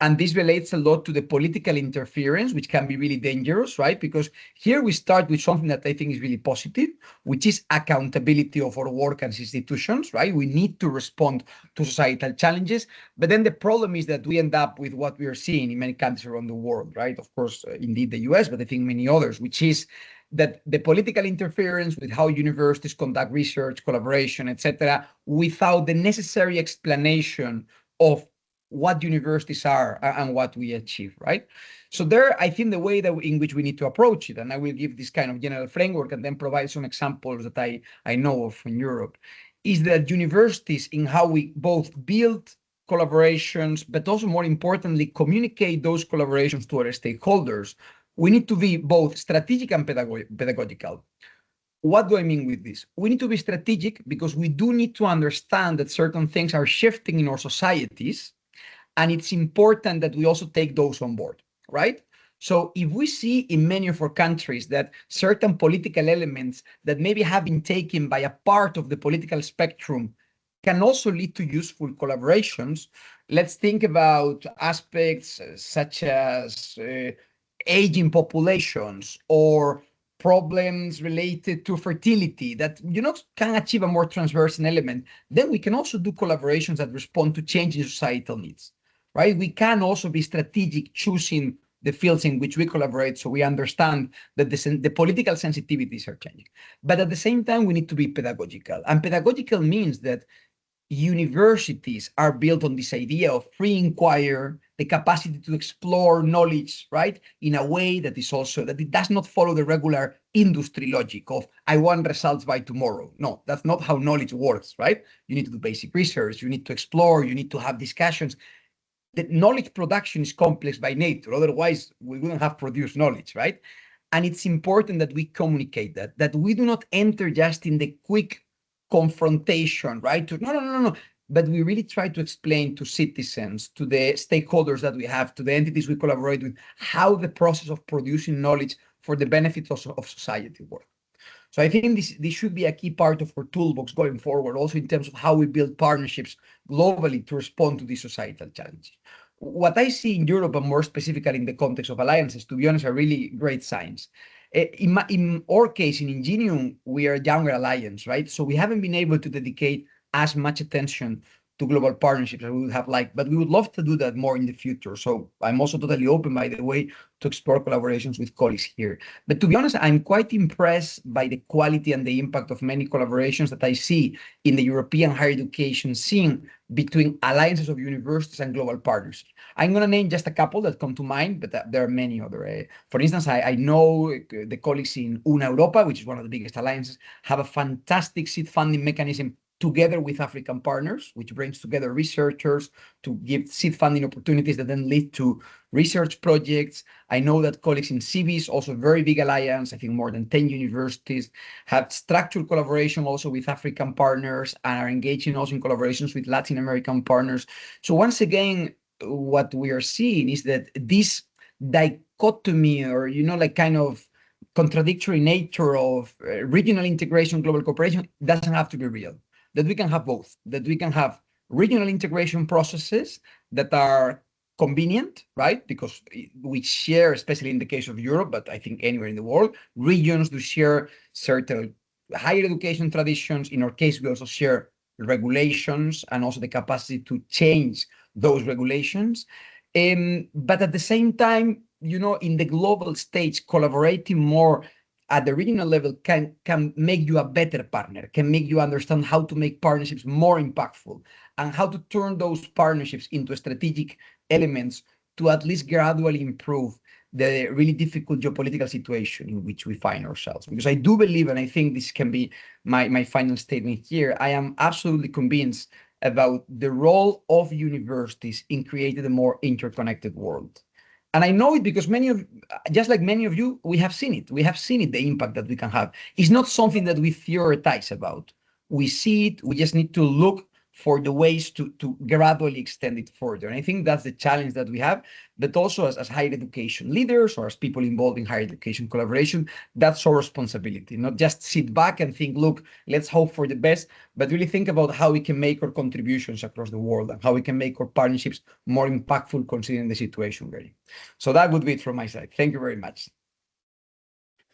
Speaker 5: And this relates a lot to the political interference, which can be really dangerous, right? Because here we start with something that I think is really positive, which is accountability of our work and institutions, right? We need to respond to societal challenges. But then the problem is that we end up with what we are seeing in many countries around the world, right? Of course, indeed the US, but I think many others, which is that the political interference with how universities conduct research, collaboration, etc., without the necessary explanation of what universities are and what we achieve, right? So there, I think the way that in which we need to approach it, and I will give this kind of general framework and then provide some examples that I know of in Europe, is that universities in how we both build collaborations, but also more importantly, communicate those collaborations to our stakeholders. We need to be both strategic and pedagogical. What do I mean with this? We need to be strategic because we do need to understand that certain things are shifting in our societies, and it's important that we also take those on board, right? So if we see in many of our countries that certain political elements that maybe have been taken by a part of the political spectrum can also lead to useful collaborations, let's think about aspects such as aging populations or problems related to fertility that can achieve a more transversal element. Then we can also do collaborations that respond to changing societal needs. Right? We can also be strategic choosing the fields in which we collaborate so we understand that the political sensitivities are changing. But at the same time, we need to be pedagogical. And pedagogical means that universities are built on this idea of free inquiry, the capacity to explore knowledge, right? In a way that is also, that it does not follow the regular industry logic of, I want results by tomorrow. No, that's not how knowledge works, right? You need to do basic research, you need to explore, you need to have discussions. The knowledge production is complex by nature. Otherwise, we wouldn't have produced knowledge, right? And it's important that we communicate that we do not enter just in the quick confrontation, right? No. But we really try to explain to citizens, to the stakeholders that we have, to the entities we collaborate with, how the process of producing knowledge for the benefit of society works. So I think this should be a key part of our toolbox going forward, also in terms of how we build partnerships globally to respond to these societal challenges. What I see in Europe, and more specifically in the context of alliances, to be honest, are really great signs. In our case, in Ingenium, we are a younger alliance, right? So we haven't been able to dedicate as much attention to global partnerships as we would have liked, but we would love to do that more in the future. So I'm also totally open, by the way, to explore collaborations with colleagues here. But to be honest, I'm quite impressed by the quality and the impact of many collaborations that I see in the European higher education scene between alliances of universities and global partners. I'm going to name just a couple that come to mind, but there are many other. For instance, I know the colleagues in Una Europa, which is one of the biggest alliances, have a fantastic seed funding mechanism together with African partners, which brings together researchers to give seed funding opportunities that then lead to research projects. I know that colleagues in CIBIS, also a very big alliance, I think more than 10 universities, have structured collaboration also with African partners and are engaging also in collaborations with Latin American partners. So once again, what we are seeing is that this dichotomy or, like kind of contradictory nature of regional integration, global cooperation doesn't have to be real. That we can have both, that we can have regional integration processes that are convenient, right? Because we share, especially in the case of Europe, but I think anywhere in the world, regions do share certain higher education traditions. In our case, we also share regulations and also the capacity to change those regulations. But at the same time, in the global stage, collaborating more at the regional level can make you a better partner, can make you understand how to make partnerships more impactful and how to turn those partnerships into strategic elements to at least gradually improve the really difficult geopolitical situation in which we find ourselves. Because I do believe, and I think this can be my final statement here, I am absolutely convinced about the role of universities in creating a more interconnected world. And I know it because just like many of you, we have seen it. We have seen it, the impact that we can have. It's not something that we theorize about. We see it. We just need to look for the ways to gradually extend it further. And I think that's the challenge that we have, but also as higher education leaders or as people involved in higher education collaboration, that's our responsibility. Not just sit back and think, look, let's hope for the best, but really think about how we can make our contributions across the world and how we can make our partnerships more impactful considering the situation really. So that would be it from my side. Thank you very much.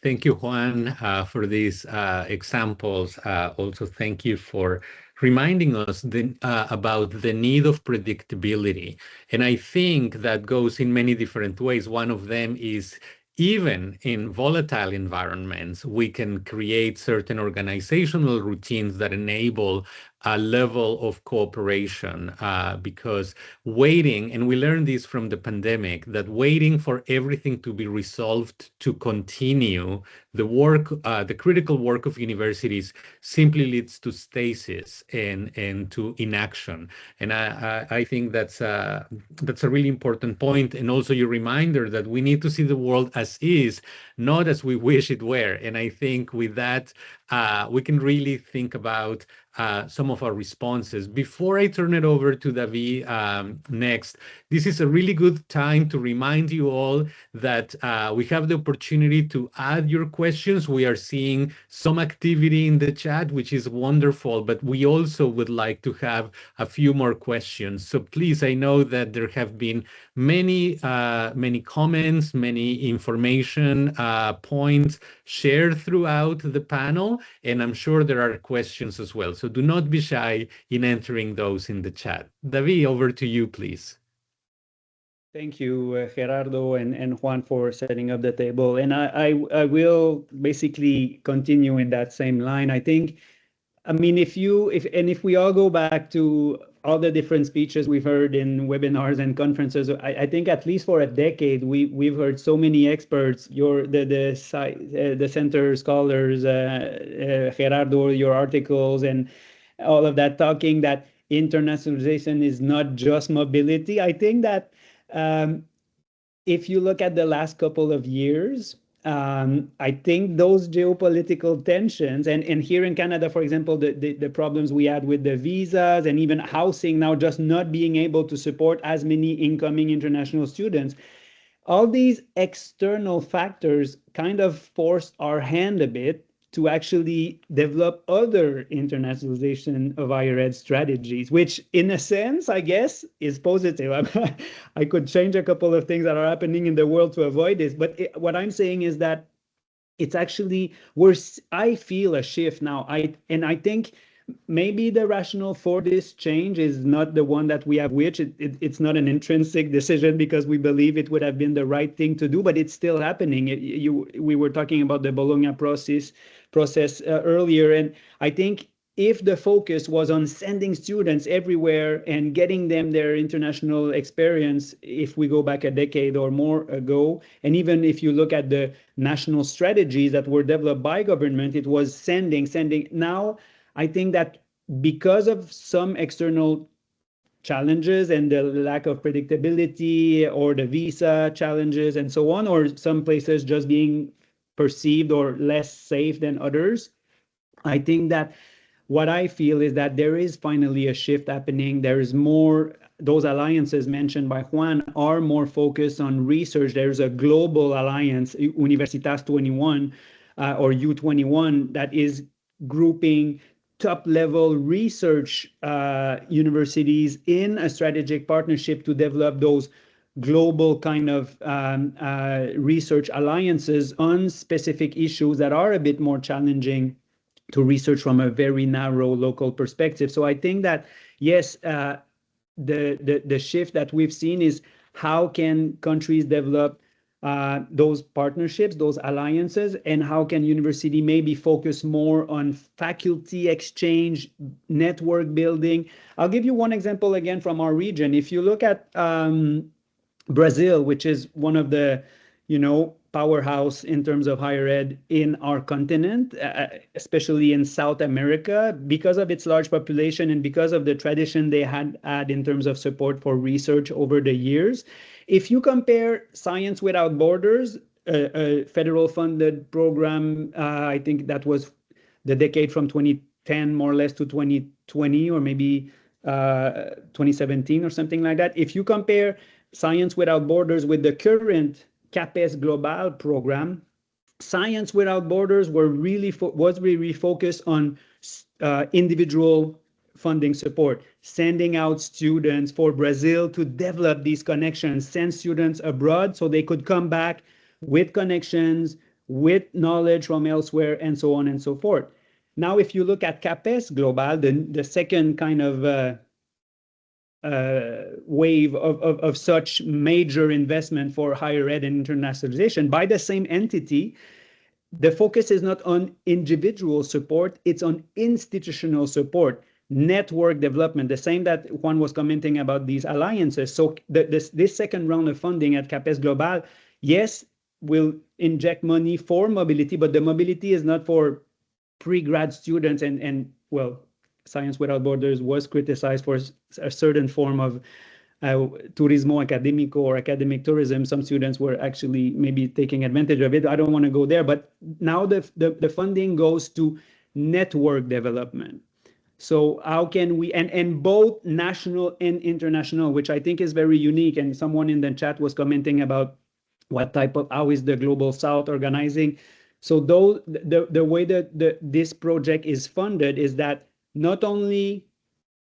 Speaker 1: Thank you, Juan, for these examples. Also, thank you for reminding us about the need of predictability. And I think that goes in many different ways. One of them is even in volatile environments, we can create certain organizational routines that enable a level of cooperation because waiting, and we learned this from the pandemic, that waiting for everything to be resolved to continue the work, the critical work of universities simply leads to stasis and to inaction. And I think that's a really important point. And also your reminder that we need to see the world as is, not as we wish it were. And I think with that, we can really think about some of our responses. Before I turn it over to David next, this is a really good time to remind you all that we have the opportunity to add your questions. We are seeing some activity in the chat, which is wonderful, but we also would like to have a few more questions. So please, I know that there have been many comments, many information points shared throughout the panel, and I'm sure there are questions as well. So do not be shy in entering those in the chat. David, over to you, please.
Speaker 6: Thank you, Gerardo and Juan, for setting up the table. And I will basically continue in that same line. I think, I mean, if we all go back to all the different speeches we've heard in webinars and conferences, I think at least for a decade we've heard so many experts, the center scholars, Gerardo, your articles, and all of that talking that internationalization is not just mobility. I think that if you look at the last couple of years, I think those geopolitical tensions, and here in Canada, for example, the problems we had with the visas and even housing now just not being able to support as many incoming international students, all these external factors kind of forced our hand a bit to actually develop other internationalization of higher ed strategies, which in a sense, I guess, is positive. I could change a couple of things that are happening in the world to avoid this, but what I'm saying is that it's actually I feel a shift now. I think maybe the rationale for this change is not the one that we have, which it's not an intrinsic decision because we believe it would have been the right thing to do, but it's still happening. We were talking about the Bologna process earlier, and I think if the focus was on sending students everywhere and getting them their international experience, if we go back a decade or more ago, and even if you look at the national strategies that were developed by government, it was sending. Now, I think that because of some external challenges and the lack of predictability or the visa challenges and so on, or some places just being perceived or less safe than others, I think that what I feel is that there is finally a shift happening. There is more, those alliances mentioned by Juan are more focused on research. There's a global alliance, Universitas 21 or U21, that is grouping top-level research universities in a strategic partnership to develop those global kind of research alliances on specific issues that are a bit more challenging to research from a very narrow local perspective. So I think that, yes, the shift that we've seen is how can countries develop those partnerships, those alliances, and how can university maybe focus more on faculty exchange, network building. I'll give you one example again from our region. If you look at Brazil, which is one of the, powerhouse in terms of higher ed in our continent, especially in South America, because of its large population and because of the tradition they had in terms of support for research over the years. If you compare Science Without Borders, a federal funded program, I think that was the decade from 2010 more or less to 2020, or maybe 2017 or something like that. If you compare Science Without Borders with the current CAPES Global program, Science Without Borders was really focused on individual funding support, sending out students for Brazil to develop these connections, send students abroad so they could come back with connections, with knowledge from elsewhere, and so on and so forth. Now, if you look at CAPES Global, the second kind of wave of such major investment for higher ed and internationalization by the same entity, the focus is not on individual support, it's on institutional support, network development, the same that Juan was commenting about these alliances. So this second round of funding at CAPES Global, yes, will inject money for mobility, but the mobility is not for pre-grad students and well, Science Without Borders was criticized for a certain form of turismo académico or academic tourism. Some students were actually maybe taking advantage of it. I don't want to go there, but now the funding goes to network development. So how can we, and both national and international, which I think is very unique, and someone in the chat was commenting about what type of, how is the Global South organizing? So the way that this project is funded is that not only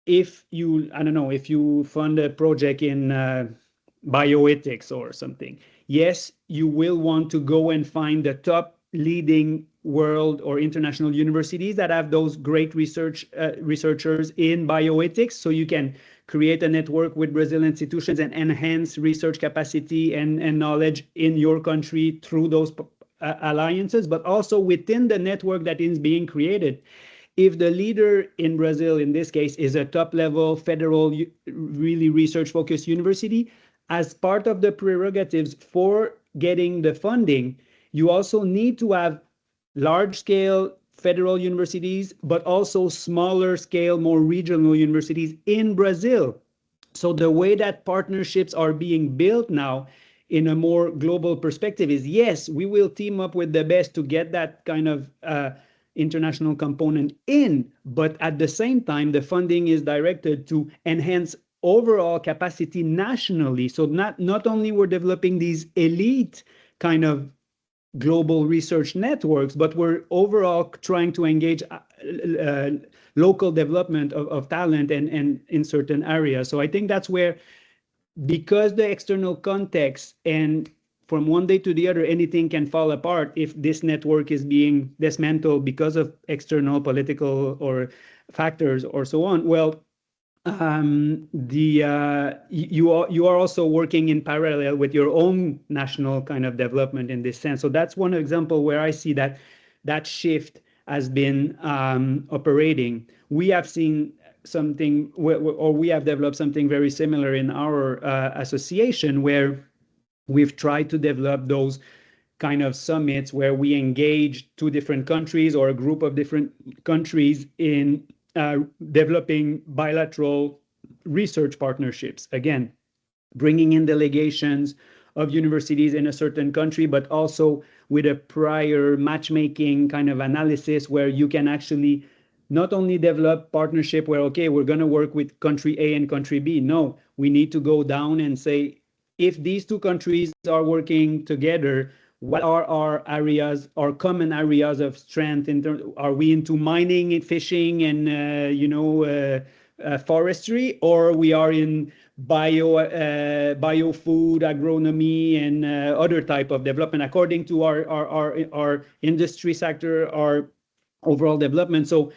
Speaker 6: if you, I don't know, if you fund a project in bioethics or something, yes, you will want to go and find the top leading world or international universities that have those great researchers in bioethics, so you can create a network with Brazilian institutions and enhance research capacity and knowledge in your country through those alliances, but also within the network that is being created. If the leader in Brazil, in this case, is a top-level federal, really research-focused university, as part of the prerogatives for getting the funding, you also need to have large-scale federal universities, but also smaller-scale, more regional universities in Brazil. So the way that partnerships are being built now in a more global perspective is, yes, we will team up with the best to get that kind of international component in, but at the same time, the funding is directed to enhance overall capacity nationally. So not only we're developing these elite kind of global research networks, but we're overall trying to engage local development of talent and in certain areas. So I think that's where, because the external context and from one day to the other, anything can fall apart if this network is being dismantled because of external political or factors or so on. Well, you are also working in parallel with your own national kind of development in this sense. So that's one example where I see that shift has been operating. We have seen something, or we have developed something very similar in our association, where we've tried to develop those kind of summits where we engage two different countries or a group of different countries in developing bilateral research partnerships. Again, bringing in delegations of universities in a certain country, but also with a prior matchmaking kind of analysis where you can actually not only develop partnership where, okay, we're going to work with country A and country B. No, we need to go down and say, if these two countries are working together, what are our areas, our common areas of strength? Are we into mining and fishing and forestry, or we are in biofood, agronomy, and other type of development according to our industry sector, our overall development? So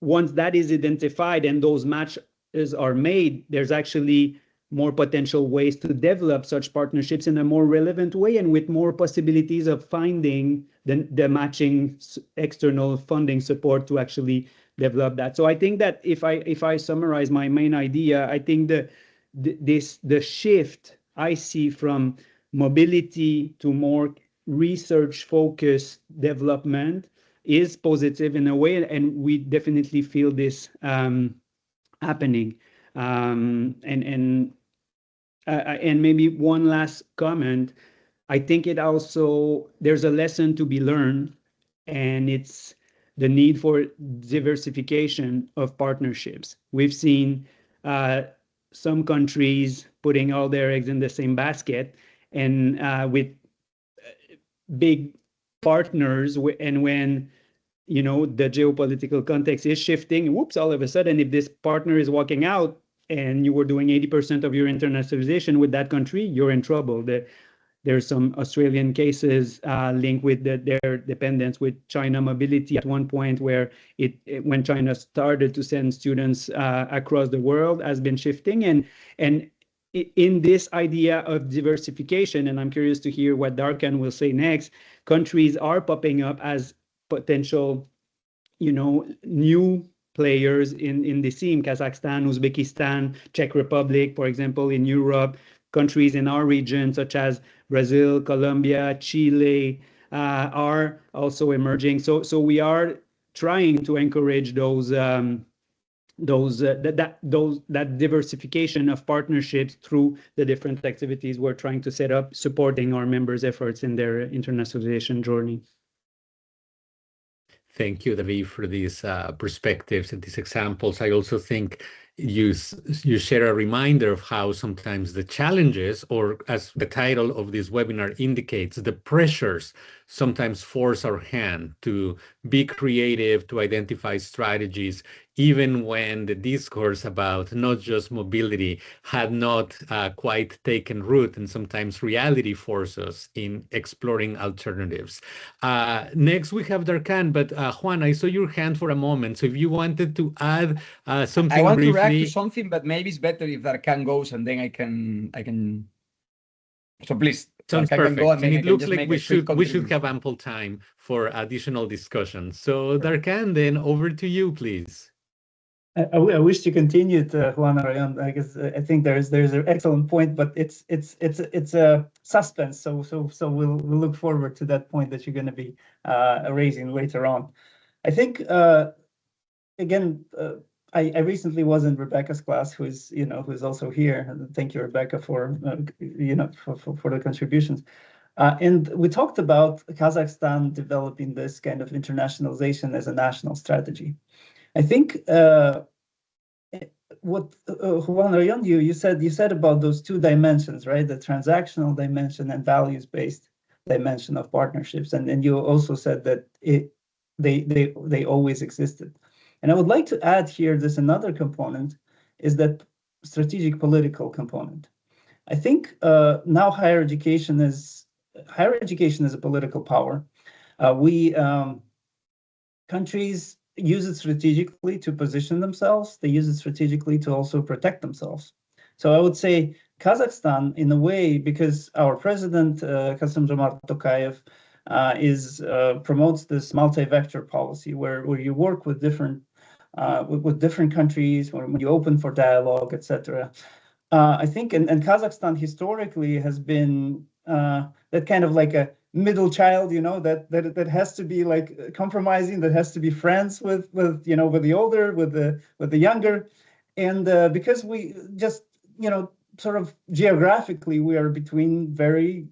Speaker 6: once that is identified and those matches are made, there's actually more potential ways to develop such partnerships in a more relevant way and with more possibilities of finding the matching external funding support to actually develop that. So I think that if I summarize my main idea, I think the shift I see from mobility to more research-focused development is positive in a way, and we definitely feel this happening. And maybe one last comment. I think it also, there's a lesson to be learned, and it's the need for diversification of partnerships. We've seen some countries putting all their eggs in the same basket, and with big partners, and when the geopolitical context is shifting, whoops, all of a sudden, if this partner is walking out and you were doing 80% of your internationalization with that country, you're in trouble. There's some Australian cases linked with their dependence with China mobility at one point, where when China started to send students across the world, has been shifting. And in this idea of diversification, and I'm curious to hear what Darkan will say next, countries are popping up as potential, new players in the scene. Kazakhstan, Uzbekistan, Czech Republic, for example, in Europe, countries in our region, such as Brazil, Colombia, Chile, are also emerging. So we are trying to encourage that diversification of partnerships through the different activities we're trying to set up, supporting our members' efforts in their internationalization journey.
Speaker 1: Thank you, David, for these perspectives and these examples. I also think you share a reminder of how sometimes the challenges, or as the title of this webinar indicates, the pressures sometimes force our hand to be creative, to identify strategies, even when the discourse about not just mobility had not quite taken root, and sometimes reality forces us in exploring alternatives. Next, we have Darkan, but Juan, I saw your hand for a moment, so if you wanted to add something
Speaker 5: I want
Speaker 1: briefly.
Speaker 5: to react to something, but maybe it's better if Darkan goes, and then I can. So please,
Speaker 1: Sounds
Speaker 5: Darkan can
Speaker 1: perfect.
Speaker 5: go, and then
Speaker 1: And
Speaker 5: I
Speaker 1: it
Speaker 5: can
Speaker 1: looks
Speaker 5: just
Speaker 1: like
Speaker 5: make
Speaker 1: we
Speaker 5: a quick
Speaker 1: should
Speaker 5: contribution.
Speaker 1: have ample time for additional discussion. So Darkan, then over to you, please.
Speaker 4: I wish to continue to Juan Arayon. I guess I think there's an excellent point, but it's a suspense. So we'll look forward to that point that you're going to be raising later on. I think again, I recently was in Rebecca's class, who's also here. Thank you, Rebecca, for for the contributions. And we talked about Kazakhstan developing this kind of internationalization as a national strategy. I think what Juan Arayon, you said about those two dimensions, right? The transactional dimension and values-based dimension of partnerships, and you also said that they always existed. And I would like to add here, there's another component, is that strategic political component. I think now higher education is a political power. Countries use it strategically to position themselves. They use it strategically to also protect themselves. So I would say Kazakhstan, in a way, because our president, Kassym-Jomart Tokayev, promotes this multi-vector policy where you work with different countries, when you open for dialogue, etc. I think, and Kazakhstan historically has been that kind of like a middle child, that has to be like compromising, that has to be friends with the older, with the younger, and because we just sort of geographically we are between very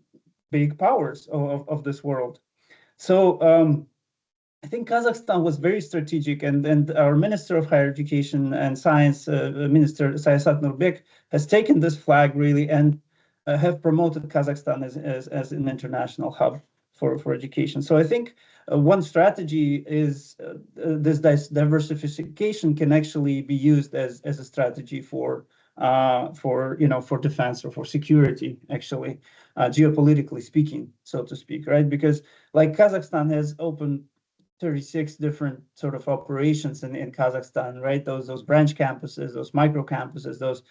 Speaker 4: big powers of this world. So I think Kazakhstan was very strategic, and our Minister of Higher Education and Science, Minister Sayasat Nurbek, has taken this flag really and have promoted Kazakhstan as an international hub for education. So I think one strategy is this diversification can actually be used as a strategy for defense or for security, actually, geopolitically speaking, so to speak, right? Because like Kazakhstan has opened 36 different sort of operations in Kazakhstan, right? Those branch campuses, those micro campuses, those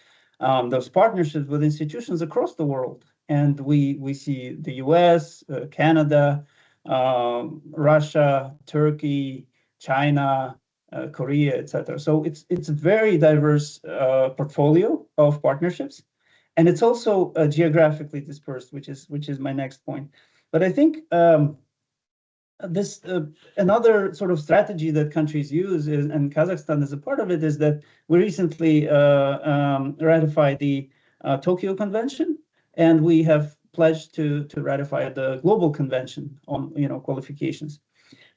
Speaker 4: partnerships with institutions across the world. And we see the US, Canada, Russia, Turkey, China, Korea, etc. So it's a very diverse portfolio of partnerships, and it's also geographically dispersed, which is my next point. But I think this another sort of strategy that countries use is, and Kazakhstan is a part of it, is that we recently ratified the Tokyo Convention, and we have pledged to ratify the Global Convention on qualifications.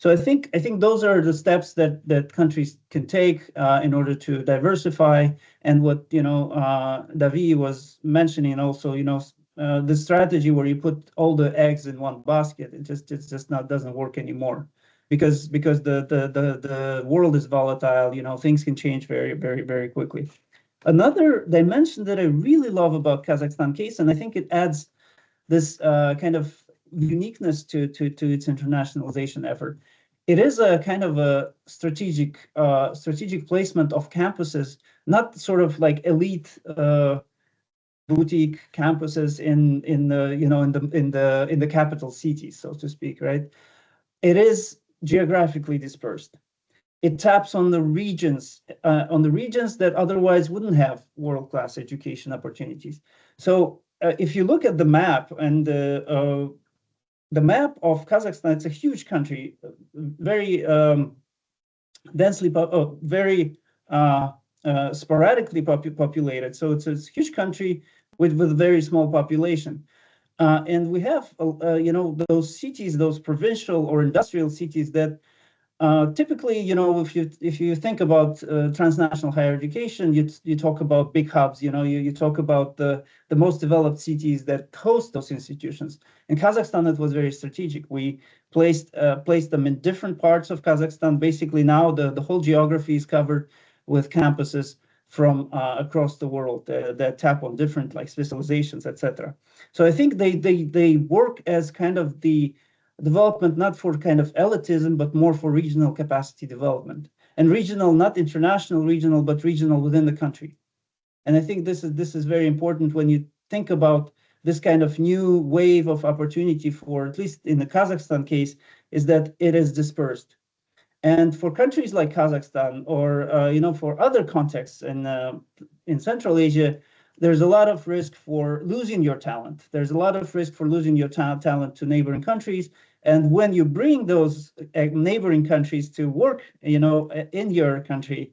Speaker 4: So I think those are the steps that countries can take in order to diversify. And what David was mentioning also, the strategy where you put all the eggs in one basket, it just not doesn't work anymore, because the world is volatile. Things can change very, very, very quickly. Another dimension that I really love about Kazakhstan case, and I think it adds this kind of uniqueness to its internationalization effort. It is a kind of a strategic placement of campuses, not sort of like elite boutique campuses in the capital cities, so to speak, right? It is geographically dispersed. It taps on the regions that otherwise wouldn't have world-class education opportunities. So if you look at the map, and the map of Kazakhstan, it's a huge country, very densely, very sporadically populated. So it's a huge country with a very small population. And we have, those cities, those provincial or industrial cities that typically, if you think about transnational higher education, you talk about big hubs. You talk about the most developed cities that host those institutions. In Kazakhstan, it was very strategic. We placed them in different parts of Kazakhstan. Basically, now the whole geography is covered with campuses from across the world that tap on different specializations, etc. So I think they work as kind of the development, not for kind of elitism, but more for regional capacity development, and regional, not international regional, but regional within the country. And I think this is very important when you think about this kind of new wave of opportunity for, at least in the Kazakhstan case, is that it is dispersed. And for countries like Kazakhstan, or for other contexts in Central Asia, there's a lot of risk for losing your talent. There's a lot of risk for losing your talent to neighboring countries. And when you bring those neighboring countries to work, in your country,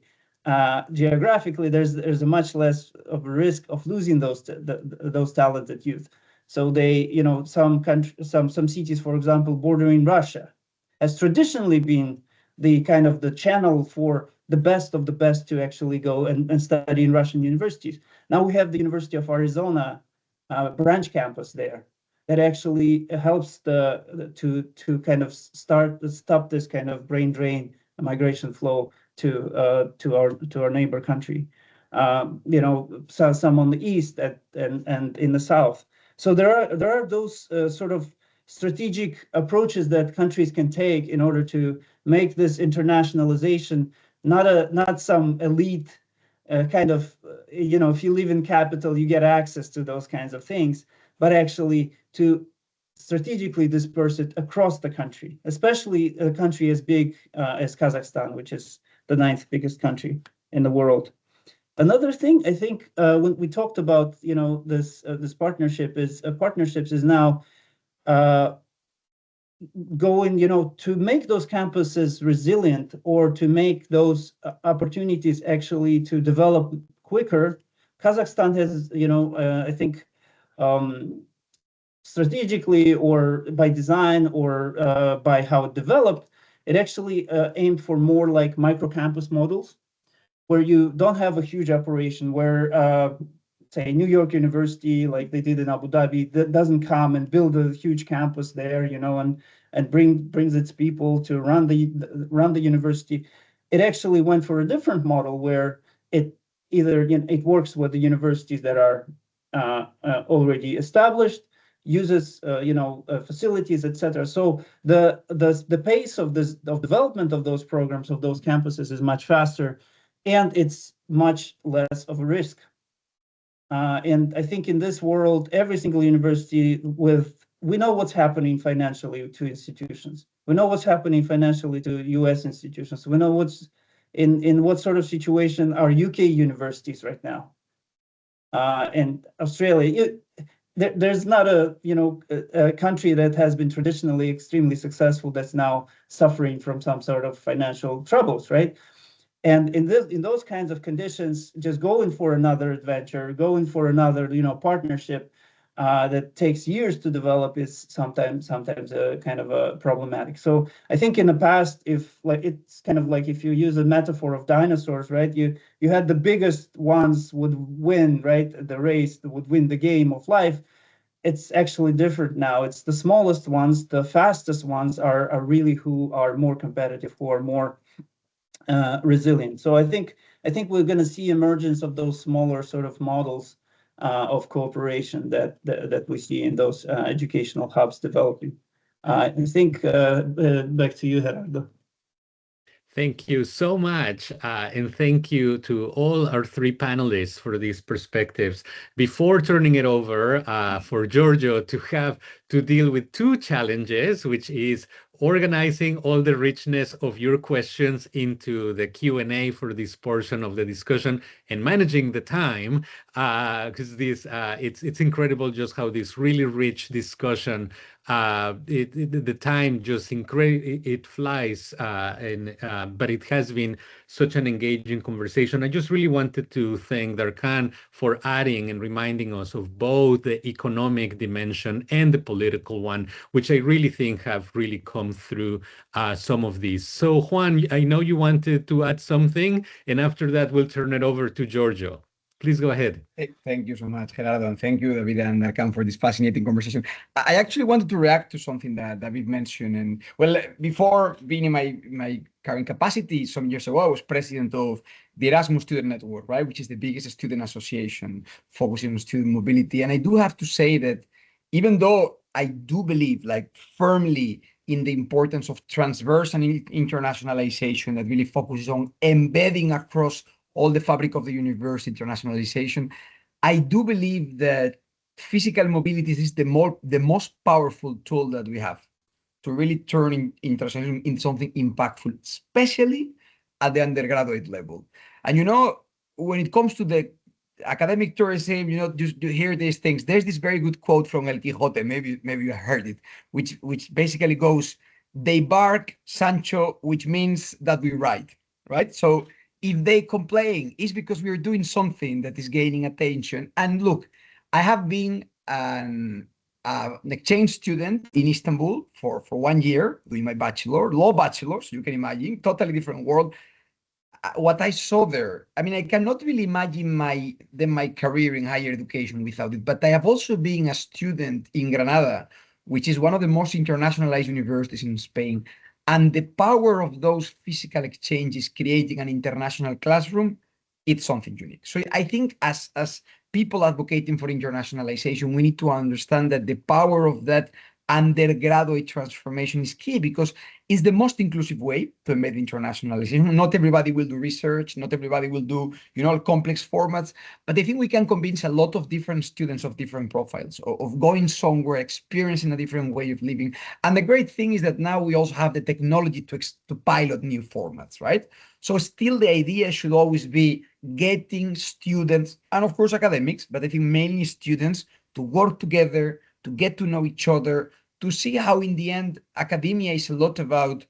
Speaker 4: geographically, there's a much less of a risk of losing those talented youth. So some cities, for example, bordering Russia, has traditionally been the kind of the channel for the best of the best to actually go and study in Russian universities. Now we have the University of Arizona branch campus there that actually helps to kind of stop this kind of brain drain migration flow to our neighbor country. So some on the east and in the south. So there are those sort of strategic approaches that countries can take in order to make this internationalization not some elite kind of, if you live in capital, you get access to those kinds of things, but actually to strategically disperse it across the country, especially a country as big as Kazakhstan, which is the 9th biggest country in the world. Another thing, I think, when we talked about, this partnerships is now going, to make those campuses resilient, or to make those opportunities actually to develop quicker. Kazakhstan has, I think, strategically, or by design, or by how it developed, it actually aimed for more like micro-campus models, where you don't have a huge operation, where say New York University, like they did in Abu Dhabi, that doesn't come and build a huge campus there, and brings its people to run the university. It actually went for a different model, where it either it works with the universities that are already established, uses facilities, etc. So the pace of development of those programs, of those campuses, is much faster, and it's much less of a risk. And I think in this world, every single university, we know what's happening financially to institutions. We know what's happening financially to US institutions. We know what's in what sort of situation are UK universities right now. And Australia, there's not a country that has been traditionally extremely successful that's now suffering from some sort of financial troubles, right? And in those kinds of conditions, just going for another adventure, going for another partnership, that takes years to develop is sometimes kind of a problematic. So I think in the past, if like it's kind of like if you use a metaphor of dinosaurs, right? You had the biggest ones would win, right? The race would win the game of life. It's actually different now. It's the smallest ones, the fastest ones are really who are more competitive, who are more resilient. So I think we're going to see emergence of those smaller sort of models of cooperation that we see in those educational hubs developing. I think back to you, Gerardo.
Speaker 1: Thank you so much. And thank you to all our three panelists for these perspectives. Before turning it over for Giorgio to have to deal with two challenges, which is organizing all the richness of your questions into the Q&A for this portion of the discussion and managing the time, because it's incredible just how this really rich discussion, the time just it flies, but it has been such an engaging conversation. I just really wanted to thank Darkan for adding and reminding us of both the economic dimension and the political one, which I really think have really come through some of these. So Juan, I know you wanted to add something, and after that we'll turn it over to Giorgio. Please go ahead.
Speaker 5: Thank you so much, Gerardo, and thank you, David and Darkan, for this fascinating conversation. I actually wanted to react to something that David mentioned. And well, before being in my current capacity, some years ago, I was president of the Erasmus Student Network, right, which is the biggest student association focusing on student mobility. And I do have to say that even though I do believe, like, firmly in the importance of transversal internationalization that really focuses on embedding across all the fabric of the university internationalization, I do believe that physical mobility is the most powerful tool that we have to really turn internationalization into something impactful, especially at the undergraduate level. And when it comes to the academic tourism, you hear these things. There's this very good quote from El Quijote, maybe you heard it, which basically goes, "They bark, Sancho," which means that we ride, right? So if they complain, it's because we are doing something that is gaining attention. And look, I have been an exchange student in Istanbul for 1 year doing my law bachelor, so you can imagine, totally different world. What I saw there, I mean, I cannot really imagine my career in higher education without it. But I have also been a student in Granada, which is one of the most internationalized universities in Spain. And the power of those physical exchanges creating an international classroom, it's something unique. So I think as people advocating for internationalization, we need to understand that the power of that undergraduate transformation is key, because it's the most inclusive way to embed internationalization. Not everybody will do research, not everybody will do, complex formats, but I think we can convince a lot of different students of different profiles of going somewhere, experiencing a different way of living. And the great thing is that now we also have the technology to pilot new formats, right? So still the idea should always be getting students, and of course academics, but I think mainly students, to work together, to get to know each other, to see how in the end academia is a lot about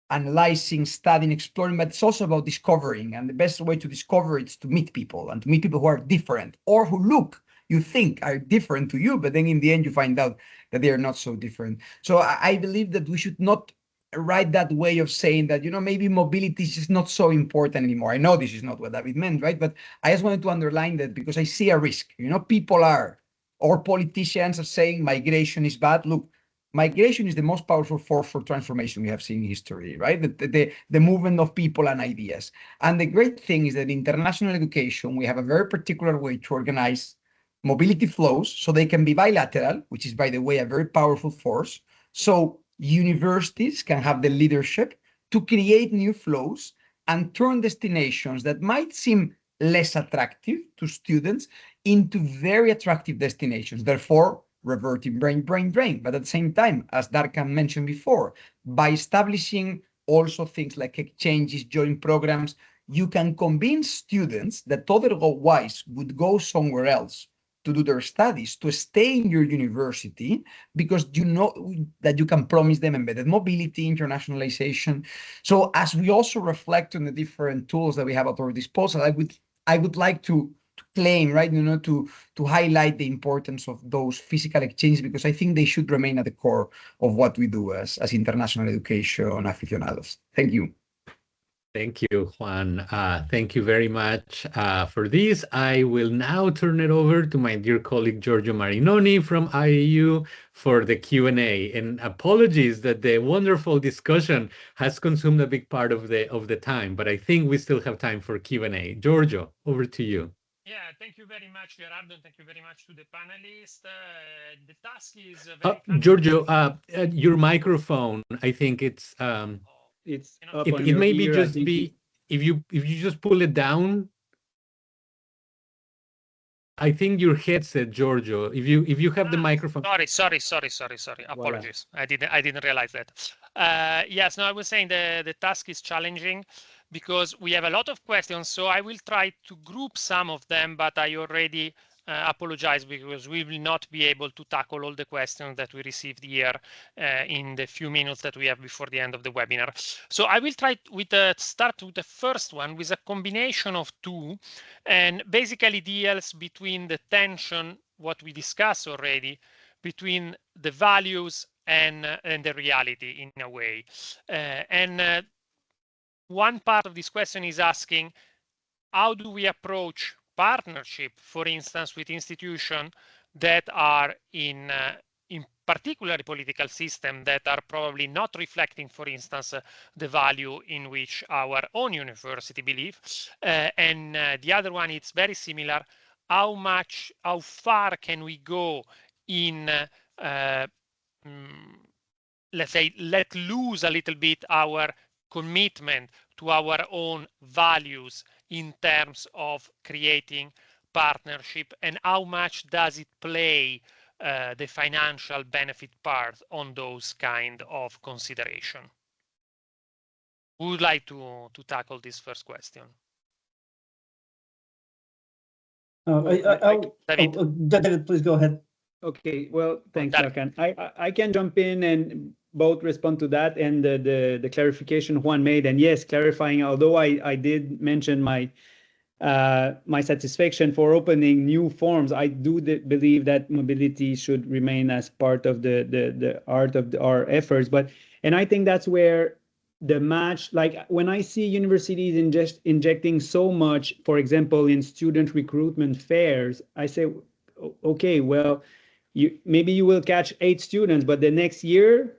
Speaker 5: analyzing, studying, exploring, but it's also about discovering. And the best way to discover is to meet people, and to meet people who are different, or who you think are different to you, but then in the end you find out that they are not so different. So I believe that we should not ride that way of saying that, maybe mobility is just not so important anymore. I know this is not what David meant, right? But I just wanted to underline that because I see a risk. People or politicians are saying migration is bad. Look, migration is the most powerful force for transformation we have seen in history, right? The movement of people and ideas. And the great thing is that in international education, we have a very particular way to organize mobility flows so they can be bilateral, which is, by the way, a very powerful force. So universities can have the leadership to create new flows and turn destinations that might seem less attractive to students into very attractive destinations, therefore reverting brain drain. But at the same time, as Darkan mentioned before, by establishing also things like exchanges, joint programs, you can convince students that otherwise would go somewhere else to do their studies, to stay in your university, because you know that you can promise them embedded mobility, internationalization. So as we also reflect on the different tools that we have at our disposal, I would like to claim, right? To highlight the importance of those physical exchanges, because I think they should remain at the core of what we do as international education aficionados. Thank you.
Speaker 1: Thank you, Juan. Thank you very much for this. I will now turn it over to my dear colleague Giorgio Marinoni from IAU for the Q&A. And apologies that the wonderful discussion has consumed a big part of the time, but I think we still have time for Q&A. Giorgio, over to you.
Speaker 2: Yeah, thank you very much, Gerardo, and thank you very much to the panelists. The task is very
Speaker 1: Giorgio, your microphone, I think it's
Speaker 6: up on
Speaker 1: it
Speaker 6: your
Speaker 1: may
Speaker 6: ear,
Speaker 1: be just be if you just pull it down. I think your headset, Giorgio. If you have the microphone.
Speaker 2: Sorry. Apologies. I didn't realize that. Yes, no, I was saying the task is challenging because we have a lot of questions. So I will try to group some of them, but I already apologize because we will not be able to tackle all the questions that we received here in the few minutes that we have before the end of the webinar. So I will try start with the first one with a combination of two, and basically deals between the tension, what we discussed already, between the values and the reality in a way. One part of this question is asking, how do we approach partnership, for instance, with institutions that are in particular political system that are probably not reflecting, for instance, the value in which our own university believe. And the other one, it's very similar. How far can we go in, let's say, let loose a little bit our commitment to our own values in terms of creating partnership, and how much does it play the financial benefit part on those kind of consideration? Who would like to tackle this first question?
Speaker 4: David, please go ahead.
Speaker 6: Okay, well, thanks, Lacan. I can jump in and both respond to that and the clarification Juan made. And yes, clarifying, although I did mention my satisfaction for opening new forms, I do believe that mobility should remain as part of the art of our efforts. And I think that's where the match, like when I see universities injecting so much, for example, in student recruitment fairs, I say, okay, well, maybe you will catch 8 students, but the next year,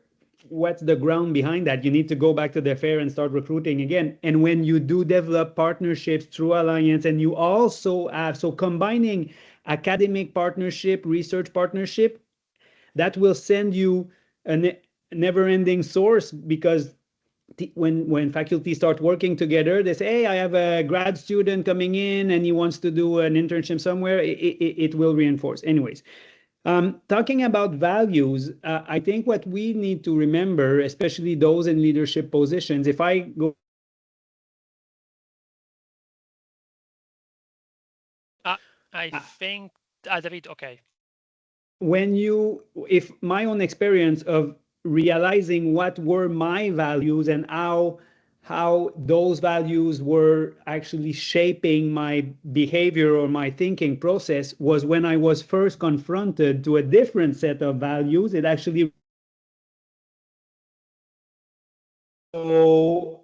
Speaker 6: what's the ground behind that? You need to go back to the fair and start recruiting again. And when you do develop partnerships through Alliance, and you also have, so combining academic partnership, research partnership, that will send you a never-ending source, because when faculty start working together, they say, hey, I have a grad student coming in and he wants to do an internship somewhere, it will reinforce. Anyways. Talking about values, I think what we need to remember, especially those in leadership positions, if I go...
Speaker 2: I think, David, okay.
Speaker 6: If my own experience of realizing what were my values and how those values were actually shaping my behavior or my thinking process was when I was first confronted to a different set of values. It actually your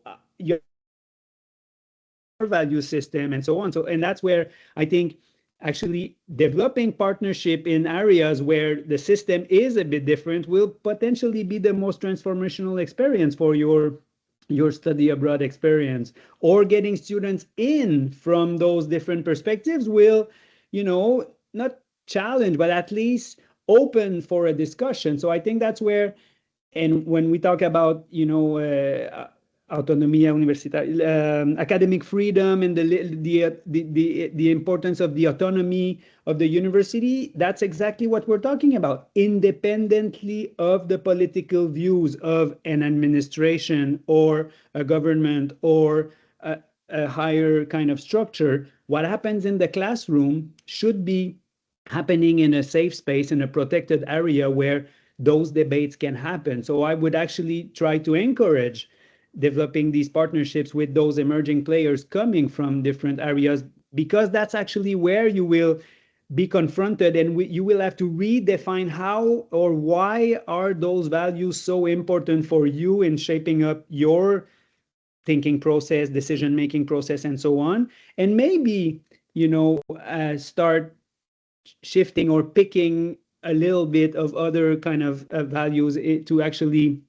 Speaker 6: value system and so on. And that's where I think actually developing partnership in areas where the system is a bit different will potentially be the most transformational experience for your study abroad experience. Or getting students in from those different perspectives will, not challenge, but at least open for a discussion. So I think that's where, and when we talk about, autonomía universitaria, academic freedom, and the importance of the autonomy of the university, that's exactly what we're talking about. Independently of the political views of an administration or a government or a higher kind of structure, what happens in the classroom should be happening in a safe space, in a protected area where those debates can happen. So I would actually try to encourage developing these partnerships with those emerging players coming from different areas, because that's actually where you will be confronted, and you will have to redefine how or why are those values so important for you in shaping up your thinking process, decision-making process, and so on. And maybe, start shifting or picking a little bit of other kind of values to actually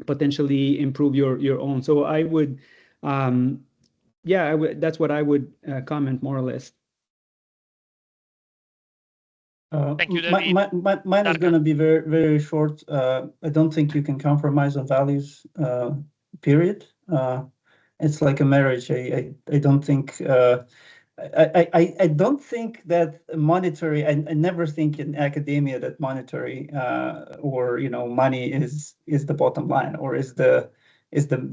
Speaker 6: potentially improve your own. So I would, that's what I would comment more or less.
Speaker 2: Thank you, David.
Speaker 4: Mine is going to be very, very short. I don't think you can compromise on values, period. It's like a marriage. I don't think I don't think that monetary. I never think in academia that monetary or money is the bottom line or is the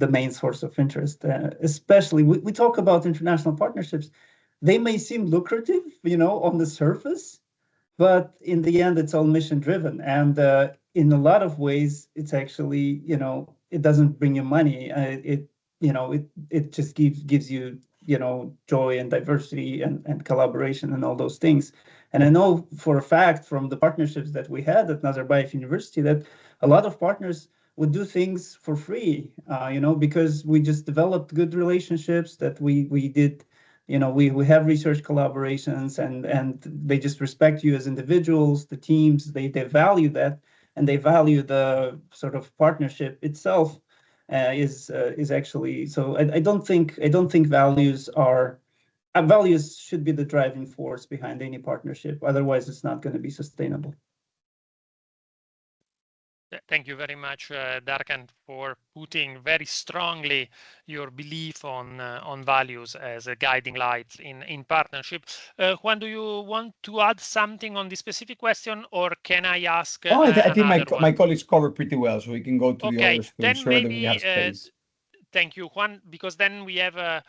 Speaker 4: main source of interest. Especially we talk about international partnerships. They may seem lucrative, on the surface, but in the end, it's all mission driven. And in a lot of ways, it's actually, it doesn't bring you money. It just gives you, joy and diversity and collaboration and all those things. And I know for a fact from the partnerships that we had at Nazarbayev University that a lot of partners would do things for free, because we just developed good relationships that we did. We have research collaborations and they just respect you as individuals, the teams, they value that, and they value the sort of partnership itself is actually, so I don't think values should be the driving force behind any partnership. Otherwise, it's not going to be sustainable.
Speaker 2: Thank you very much, Darkan, for putting very strongly your belief on values as a guiding light in partnership. Juan, do you want to add something on this specific question, or can I ask?
Speaker 5: I think my colleagues covered pretty well, so we can go to the others to
Speaker 2: then
Speaker 5: ensure
Speaker 2: maybe,
Speaker 5: that we have space.
Speaker 2: Thank you, Juan, because then we have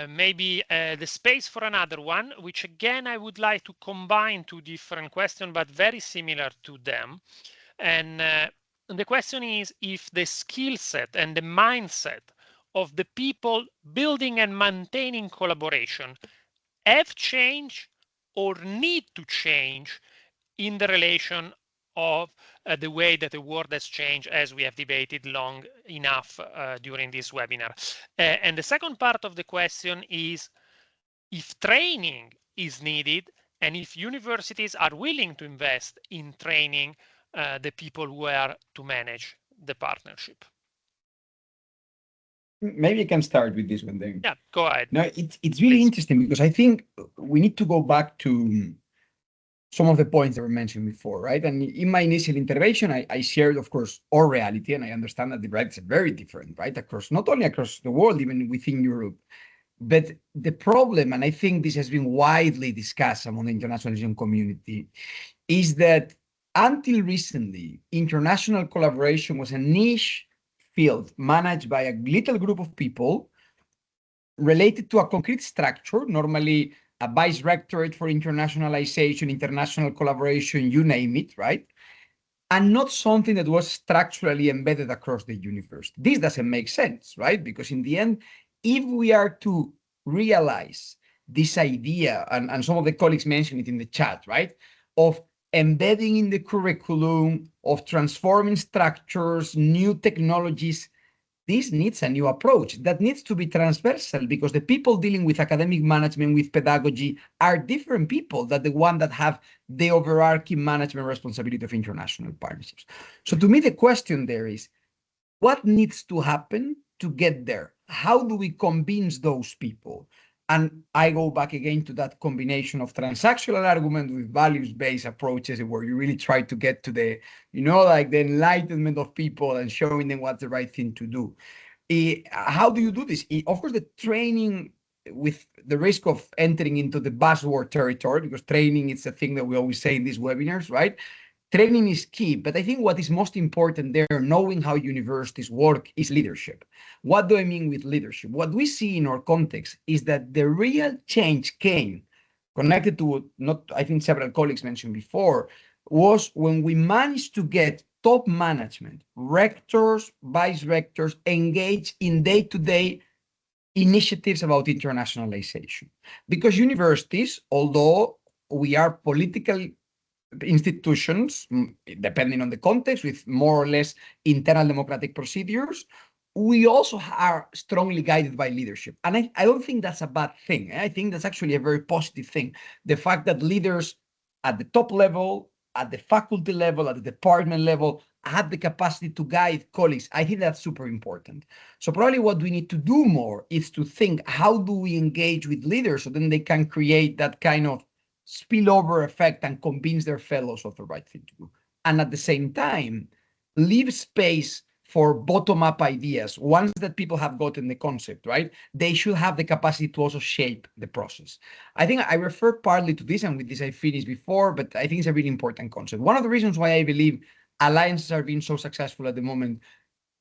Speaker 2: maybe the space for another one, which again I would like to combine two different questions, but very similar to them. And the question is if the skill set and the mindset of the people building and maintaining collaboration have changed or need to change in the relation of the way that the world has changed, as we have debated long enough during this webinar. And the second part of the question is if training is needed and if universities are willing to invest in training the people who are to manage the partnership.
Speaker 5: Maybe I can start with this one then.
Speaker 2: Yeah, go ahead.
Speaker 5: No, it's really interesting because I think we need to go back to some of the points that were mentioned before, right? And in my initial intervention, I shared, of course, our reality, and I understand that the reality is very different, right? Not only across the world, even within Europe. But the problem, and I think this has been widely discussed among the internationalism community, is that until recently, international collaboration was a niche field managed by a little group of people related to a concrete structure, normally a vice-rectorate for internationalization, international collaboration, you name it, right? And not something that was structurally embedded across the universe. This doesn't make sense, right? Because in the end, if we are to realize this idea, and some of the colleagues mentioned it in the chat, right, of embedding in the curriculum, of transforming structures, new technologies, this needs a new approach that needs to be transversal because the people dealing with academic management, with pedagogy, are different people than the one that have the overarching management responsibility of international partnerships. So to me, the question there is, what needs to happen to get there? How do we convince those people? And I go back again to that combination of transactional argument with values-based approaches where you really try to get to the, like the enlightenment of people and showing them what's the right thing to do. How do you do this? Of course, the training, with the risk of entering into the buzzword territory, because training is a thing that we always say in these webinars, right? Training is key, but I think what is most important there, knowing how universities work, is leadership. What do I mean with leadership? What we see in our context is that the real change came, connected to what I think several colleagues mentioned before, was when we managed to get top management, rectors, vice rectors, engaged in day-to-day initiatives about internationalization. Because universities, although we are political institutions, depending on the context, with more or less internal democratic procedures, we also are strongly guided by leadership. And I don't think that's a bad thing. I think that's actually a very positive thing. The fact that leaders at the top level, at the faculty level, at the department level, have the capacity to guide colleagues, I think that's super important. So probably what we need to do more is to think, how do we engage with leaders so then they can create that kind of spillover effect and convince their fellows of the right thing to do. And at the same time, leave space for bottom-up ideas. Once that people have gotten the concept, right, they should have the capacity to also shape the process. I think I refer partly to this, and with this I finished before, but I think it's a really important concept. One of the reasons why I believe alliances are being so successful at the moment,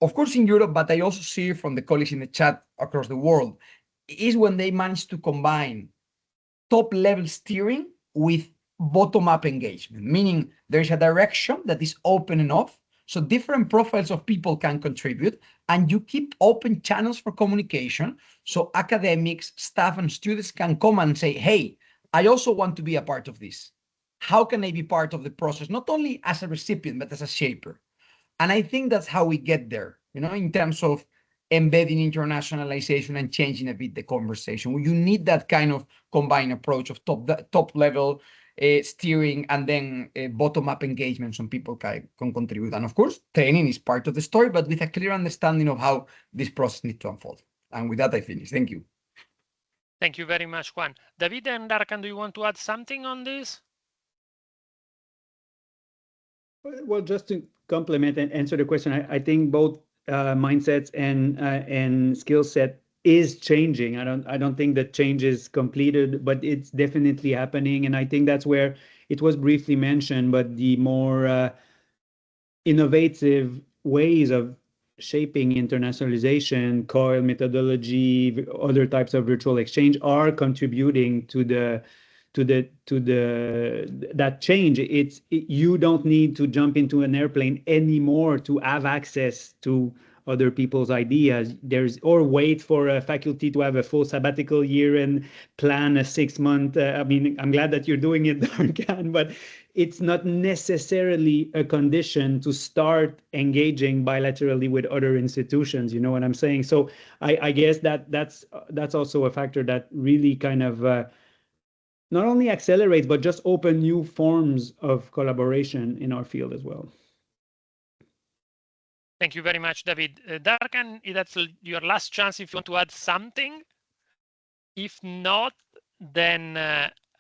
Speaker 5: of course in Europe, but I also see from the colleagues in the chat across the world, is when they manage to combine top-level steering with bottom-up engagement, meaning there is a direction that is open enough so different profiles of people can contribute, and you keep open channels for communication so academics, staff, and students can come and say, hey, I also want to be a part of this. How can I be part of the process, not only as a recipient, but as a shaper? And I think that's how we get there, in terms of embedding internationalization and changing a bit the conversation. You need that kind of combined approach of top level steering and then bottom-up engagement so people can contribute. And of course, training is part of the story, but with a clear understanding of how this process needs to unfold. And with that, I finish. Thank you.
Speaker 2: Thank you very much, Juan. David and Darkan, do you want to add something on this?
Speaker 6: Well, just to complement and answer the question, I think both mindsets and skill set is changing. I don't think that change is completed, but it's definitely happening. And I think that's where it was briefly mentioned, but the more innovative ways of shaping internationalization, COIL methodology, other types of virtual exchange are contributing to that change. You don't need to jump into an airplane anymore to have access to other people's ideas. Or wait for a faculty to have a full sabbatical year and plan a 6-month. I'm glad that you're doing it, Darkan, but it's not necessarily a condition to start engaging bilaterally with other institutions. You know what I'm saying? So I guess that's also a factor that really kind of not only accelerates, but just open new forms of collaboration in our field as well.
Speaker 2: Thank you very much, David. Darkan, that's your last chance if you want to add something. If not, then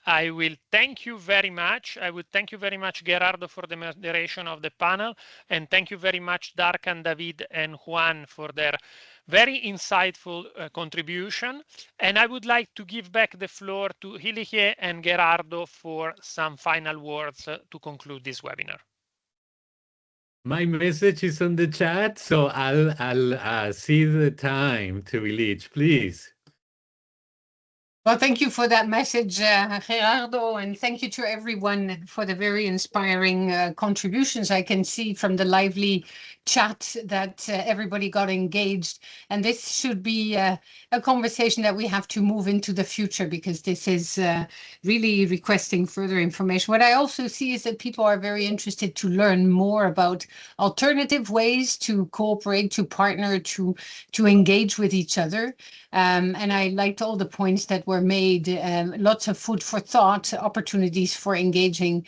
Speaker 2: I will thank you very much. I would thank you very much, Gerardo, for the moderation of the panel. And thank you very much, Darkan, David, and Juan for their very insightful contribution. And I would like to give back the floor to CIHE and Gerardo for some final words to conclude this webinar.
Speaker 1: My message is on the chat, so I'll see the time to release, please.
Speaker 3: Well, thank you for that message, Gerardo, and thank you to everyone for the very inspiring contributions. I can see from the lively chat that everybody got engaged, and this should be a conversation that we have to move into the future, because this is really requesting further information. What I also see is that people are very interested to learn more about alternative ways to cooperate, to partner, to engage with each other. And I liked all the points that were made, lots of food for thought, opportunities for engaging,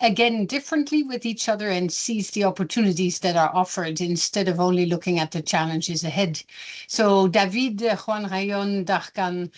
Speaker 3: again, differently with each other and seize the opportunities that are offered instead of only looking at the challenges ahead. So David, Juan Rayon, Darkan,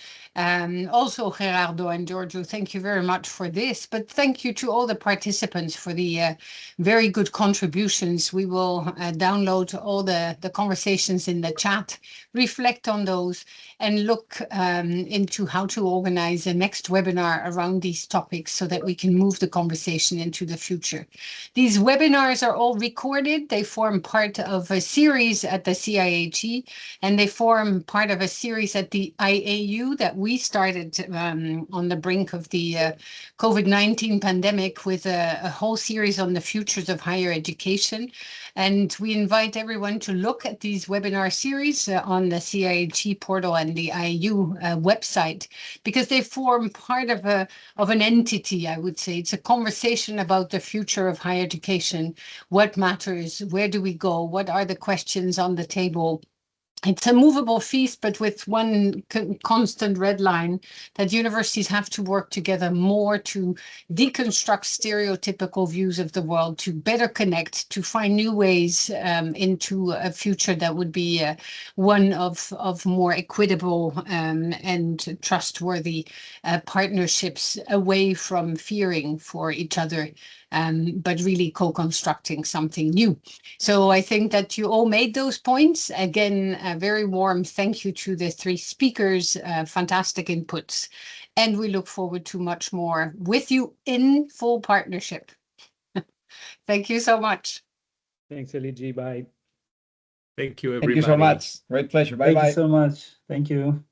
Speaker 3: also Gerardo and Giorgio, thank you very much for this. But thank you to all the participants for the very good contributions. We will download all the conversations in the chat, reflect on those, and look into how to organize a next webinar around these topics so that we can move the conversation into the future. These webinars are all recorded. They form part of a series at the CIHE, and they form part of a series at the IAU that we started on the brink of the COVID-19 pandemic with a whole series on the futures of higher education. And we invite everyone to look at these webinar series on the CIHE portal and the IU website, because they form part of an entity, I would say. It's a conversation about the future of higher education, what matters, where do we go, what are the questions on the table. It's a movable feast, but with one constant red line, that universities have to work together more to deconstruct stereotypical views of the world, to better connect, to find new ways into a future that would be one of more equitable and trustworthy partnerships, away from fearing for each other, but really co-constructing something new. So I think that you all made those points. Again, a very warm thank you to the three speakers, fantastic inputs. And we look forward to much more with you in full partnership. Thank you so much.
Speaker 6: Thanks, Eligi. Bye.
Speaker 1: Thank you, everybody.
Speaker 5: Thank you so much. Great pleasure. Bye-bye.
Speaker 4: Thank you so much. Thank you.